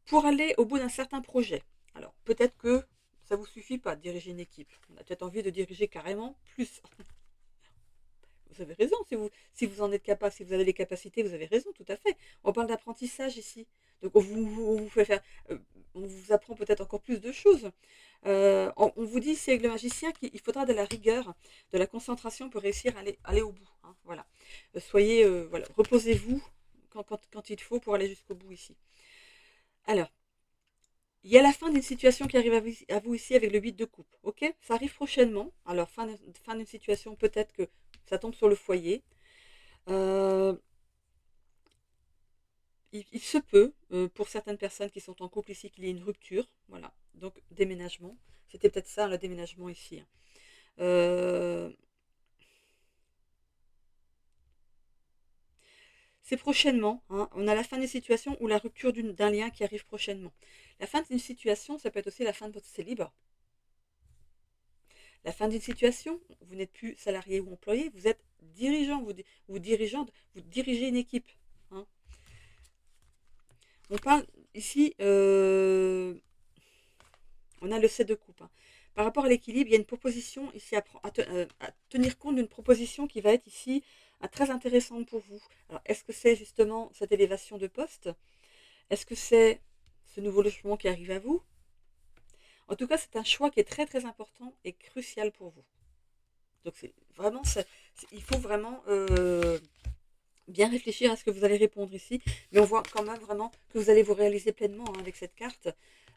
pour aller au bout d'un certain projet. Alors, peut-être que ça vous suffit pas de diriger une équipe. On a peut-être envie de diriger carrément plus. Vous avez raison, si vous en êtes capable, si vous avez les capacités, vous avez raison, tout à fait. On parle d'apprentissage ici. Donc on vous fait faire, on vous apprend peut-être encore plus de choses. On vous dit, c'est avec le magicien qu'il faudra de la rigueur, de la concentration pour réussir à aller au bout, hein, voilà. Soyez, voilà, reposez-vous quand il faut pour aller jusqu'au bout ici. Alors, Il y a la fin d'une situation qui arrive à vous ici avec le 8 de coupe. Ok, ça arrive prochainement. Alors, fin d'une situation, peut-être que ça tombe sur le foyer. Euh, il se peut, pour certaines personnes qui sont en couple ici, qu'il y ait une rupture. Voilà, donc déménagement. C'était peut-être ça, le déménagement ici. Euh, c'est prochainement. Hein. On a la fin d'une situation ou la rupture d'un lien qui arrive prochainement. La fin d'une situation, ça peut être aussi la fin de votre célibat. La fin d'une situation, vous n'êtes plus salarié ou employé, vous êtes dirigeant, vous dirigez une équipe. Hein. On parle ici, on a le 7 de coupe. Hein. Par rapport à l'équilibre, il y a une proposition ici à tenir compte d'une proposition qui va être ici très intéressante pour vous. Alors, est-ce que c'est justement cette élévation de poste? Est-ce que c'est ce nouveau logement qui arrive à vous? En tout cas, c'est un choix qui est très très important et crucial pour vous. Donc, c'est vraiment, il faut vraiment bien réfléchir à ce que vous allez répondre ici. Mais on voit quand même vraiment que vous allez vous réaliser pleinement hein, avec cette carte.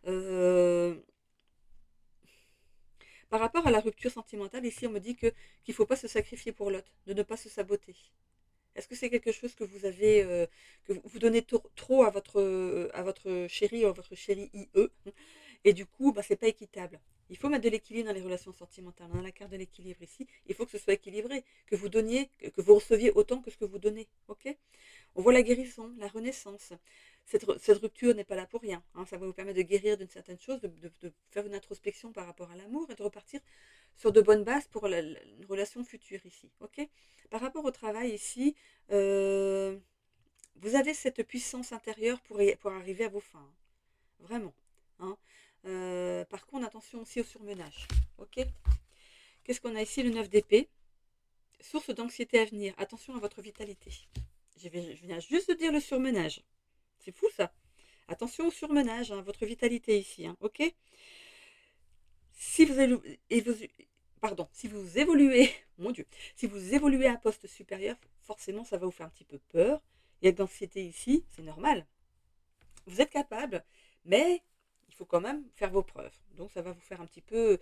Euh, Par rapport à la rupture sentimentale, ici on me dit qu'il ne faut pas se sacrifier pour l'autre, de ne pas se saboter. Est-ce que c'est quelque chose que vous avez, que vous donnez trop à votre chéri ou à votre chérie IE, et du coup, bah, c'est pas équitable. Il faut mettre de l'équilibre dans les relations sentimentales. On a la carte de l'équilibre ici. Il faut que ce soit équilibré, que vous donniez, que vous receviez autant que ce que vous donnez. Ok? On voit la guérison, la renaissance. Cette rupture n'est pas là pour rien. Hein. Ça va vous permettre de guérir d'une certaine chose, de faire une introspection par rapport à l'amour et de repartir sur de bonnes bases pour une relation future ici. Ok? Par rapport au travail ici, euh, vous avez cette puissance intérieure pour arriver à vos fins. Hein. Vraiment. Hein. Par contre, attention aussi au surmenage. Ok? Qu'est-ce qu'on a ici? Le 9 d'épée. Source d'anxiété à venir. Attention à votre vitalité. Je viens juste de dire le surmenage. C'est fou ça. Attention au surmenage, hein, votre vitalité ici. Hein, ok? Si vous, si vous évoluez, mon Dieu, si vous évoluez à un poste supérieur, forcément ça va vous faire un petit peu peur. Il y a de l'anxiété ici, c'est normal. Vous êtes capable, mais il faut quand même faire vos preuves. Donc ça va vous faire un petit peu...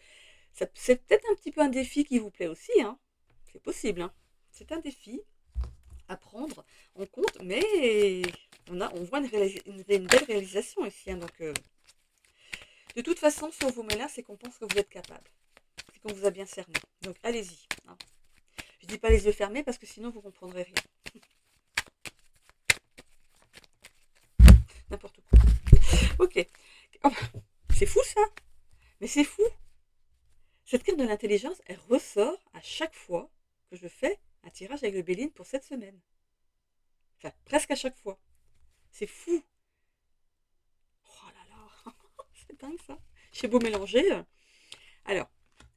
C'est peut-être un petit peu un défi qui vous plaît aussi. Hein. C'est possible. Hein. C'est un défi à prendre en compte, mais on voit une belle réalisation ici. Hein, donc, de toute façon, si on vous met là, c'est qu'on pense que vous êtes capable. C'est qu'on vous a bien cerné. Donc allez-y. Hein. Je ne dis pas les yeux fermés parce que sinon vous ne comprendrez rien. N'importe quoi. Ok. Oh, c'est fou ça. Mais c'est fou. Cette carte de l'intelligence, elle ressort à chaque fois que je fais un tirage avec le Béline pour cette semaine. Enfin, presque à chaque fois. C'est fou. Oh là là. C'est dingue ça. J'ai beau mélanger. Alors,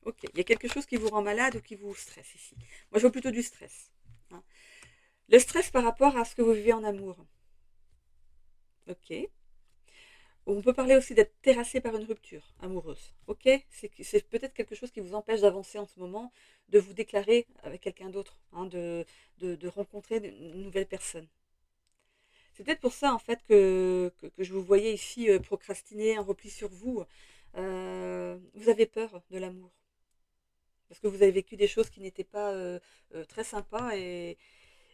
ok. Il y a quelque chose qui vous rend malade ou qui vous stresse ici. Moi, je vois plutôt du stress. Hein. Le stress par rapport à ce que vous vivez en amour. Ok. On peut parler aussi d'être terrassé par une rupture amoureuse. Ok? C'est peut-être quelque chose qui vous empêche d'avancer en ce moment, de vous déclarer avec quelqu'un d'autre, hein, de rencontrer une nouvelle personne. C'est peut-être pour ça en fait que je vous voyais ici procrastiner, un repli sur vous. Vous avez peur de l'amour. Parce que vous avez vécu des choses qui n'étaient pas très sympas et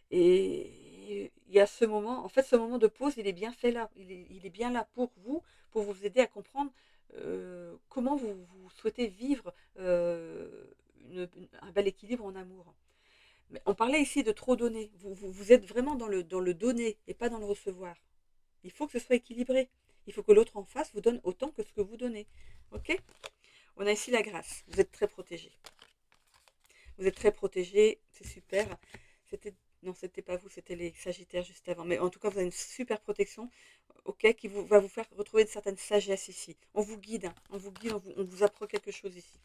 il y a ce moment, en fait, ce moment de pause, il est bien fait là. Il est bien là pour vous aider à comprendre comment vous souhaitez vivre un bel équilibre en amour. Mais on parlait ici de trop donner. Vous êtes vraiment dans le donner et pas dans le recevoir. Il faut que ce soit équilibré. Il faut que l'autre en face vous donne autant que ce que vous donnez. Ok? On a ici la grâce. Vous êtes très protégé. Vous êtes très protégé. C'est super. C'était Non, c'était pas vous, c'était les Sagittaires juste avant. Mais en tout cas, vous avez une super protection, ok, va vous faire retrouver une certaine sagesse ici. On vous guide, hein, on vous guide, on vous apprend quelque chose ici.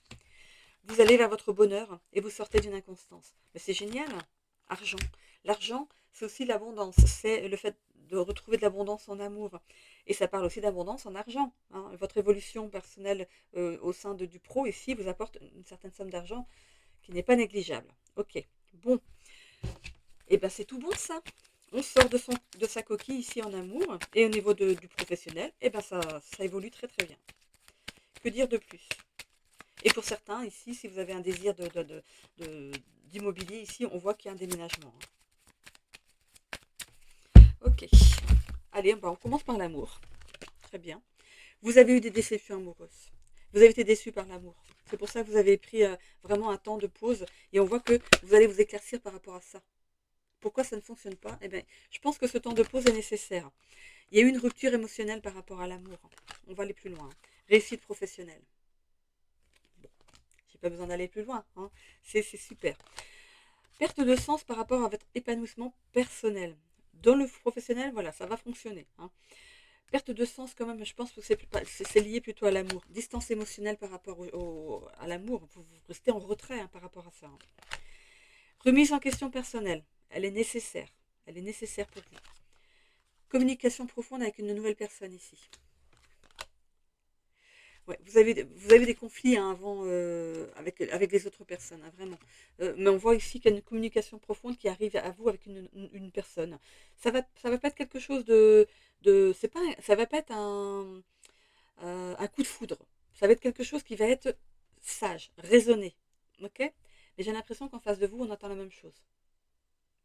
Vous allez vers votre bonheur et vous sortez d'une inconstance. Mais c'est génial. Argent. L'argent, c'est aussi l'abondance. C'est le fait de retrouver de l'abondance en amour. Et ça parle aussi d'abondance en argent. Hein. Votre évolution personnelle au sein du pro ici vous apporte une certaine somme d'argent qui n'est pas négligeable. Ok. Bon. Et ben c'est tout bon ça. on sort de sa coquille ici en amour, et au niveau du professionnel, eh ben ça évolue très très bien. Que dire de plus? Et pour certains, ici, si vous avez un désir d'immobilier, ici, on voit qu'il y a un déménagement. Ok. Allez, on commence par l'amour. Très bien. Vous avez eu des déceptions amoureuses. Vous avez été déçu par l'amour. C'est pour ça que vous avez pris vraiment un temps de pause. Et on voit que vous allez vous éclaircir par rapport à ça. Pourquoi ça ne fonctionne pas? Eh bien, je pense que ce temps de pause est nécessaire. Il y a eu une rupture émotionnelle par rapport à l'amour. On va aller plus loin. Réussite professionnelle. Bon, j'ai pas besoin d'aller plus loin. Hein. C'est super. Perte de sens par rapport à votre épanouissement personnel. Dans le professionnel, voilà, ça va fonctionner. Hein. Perte de sens quand même, je pense que c'est lié plutôt à l'amour. Distance émotionnelle par rapport à l'amour. Vous restez en retrait hein, par rapport à ça. Hein. Remise en question personnelle. Elle est nécessaire. Elle est nécessaire pour vous. Communication profonde avec une nouvelle personne ici. Ouais, vous avez des conflits hein, avant avec les autres personnes, hein, vraiment. Mais on voit ici qu'il y a une communication profonde qui arrive à vous avec une personne. Ça va pas être quelque chose c'est pas, ça va pas être un coup de foudre. Ça va être quelque chose qui va être sage, raisonné. Ok? Mais j'ai l'impression qu'en face de vous, on attend la même chose.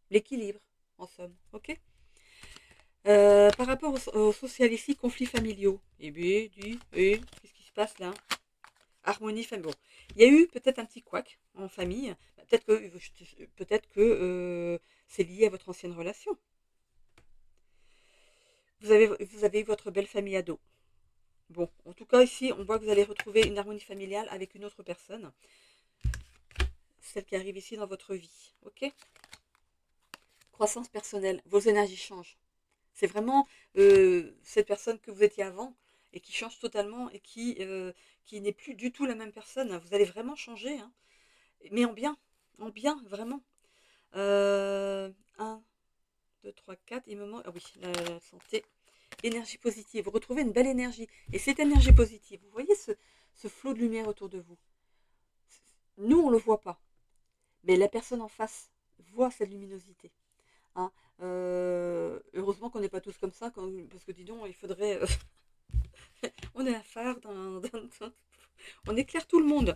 L'équilibre, en somme. Ok? Par rapport au social ici, conflits familiaux. Eh bien, qu'est-ce qui se passe là? Harmonie familiale. Bon. Il y a eu peut-être un petit couac en famille. Peut-être que c'est lié à votre ancienne relation. Vous avez eu votre belle famille ado. Bon, en tout cas ici, on voit que vous allez retrouver une harmonie familiale avec une autre personne. Celle qui arrive ici dans votre vie. Ok? Croissance personnelle. Vos énergies changent. C'est vraiment cette personne que vous étiez avant et qui change totalement et qui n'est plus du tout la même personne. Vous allez vraiment changer, hein, mais en bien, vraiment. 1, 2, 3, 4, il me manque, ah oui, la santé, énergie positive. Vous retrouvez une belle énergie. Et cette énergie positive, vous voyez ce flot de lumière autour de vous. Nous, on ne le voit pas, mais la personne en face voit cette luminosité. Hein. Heureusement qu'on n'est pas tous comme ça, parce que dis donc, il faudrait... on est un phare, on éclaire tout le monde.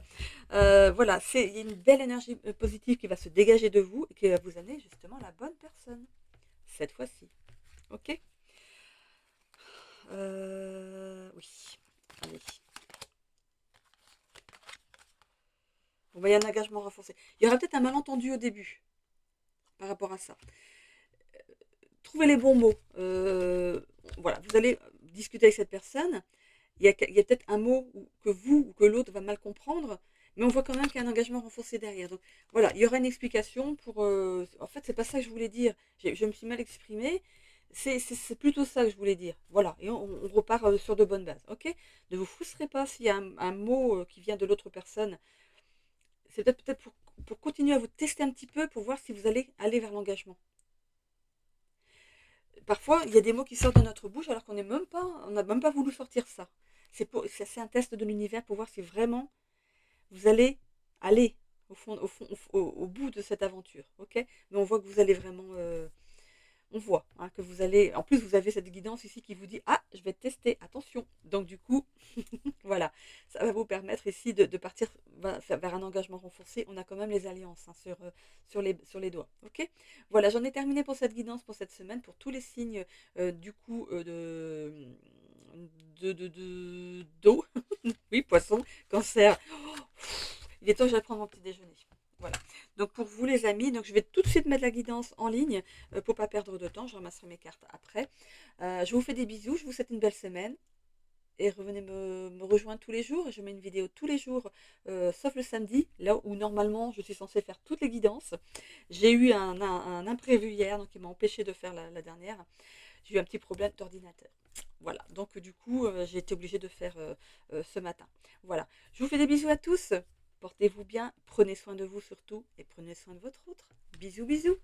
Voilà, il y a une belle énergie positive qui va se dégager de vous et qui va vous amener justement la bonne personne, cette fois-ci. Ok? Oui. Allez. Bon, bah, il y a un engagement renforcé. Il y aura peut-être un malentendu au début par rapport à ça. Trouvez les bons mots. Voilà, vous allez discuter avec cette personne. Il y a peut-être un mot que vous ou que l'autre va mal comprendre, mais on voit quand même qu'il y a un engagement renforcé derrière. Donc voilà, il y aura une explication pour... en fait, c'est pas ça que je voulais dire. Je me suis mal exprimée. C'est plutôt ça que je voulais dire. Voilà, et on repart sur de bonnes bases. Ok? Ne vous frustrez pas s'il y a un mot qui vient de l'autre personne. C'est peut-être pour continuer à vous tester un petit peu pour voir si vous allez aller vers l'engagement. Parfois, il y a des mots qui sortent de notre bouche alors qu'on n'a même pas voulu sortir ça. C'est un test de l'univers pour voir si vraiment vous allez aller au bout de cette aventure, ok? Mais on voit que vous allez vraiment, on voit hein, que vous allez. En plus, vous avez cette guidance ici qui vous dit, ah, je vais te tester, attention. Donc du coup, voilà, ça va vous permettre ici de partir vers un engagement renforcé. On a quand même les alliances hein, sur les doigts. Ok? Voilà, j'en ai terminé pour cette guidance pour cette semaine, pour tous les signes du coup d'eau. Oui, poisson, cancer. Oh, il est temps que j'aille prendre mon petit déjeuner. Voilà. Donc pour vous les amis, donc je vais tout de suite mettre la guidance en ligne pour pas perdre de temps. Je ramasserai mes cartes après. Je vous fais des bisous. Je vous souhaite une belle semaine et revenez me rejoindre tous les jours. Je mets une vidéo tous les jours, sauf le samedi, là où normalement je suis censée faire toutes les guidances. J'ai eu un imprévu hier, donc il m'a empêché de faire la dernière. J'ai eu un petit problème d'ordinateur. Voilà, donc du coup, j'ai été obligée de faire ce matin. Voilà, je vous fais des bisous à tous. Portez-vous bien, prenez soin de vous surtout et prenez soin de votre autre. Bisous, bisous.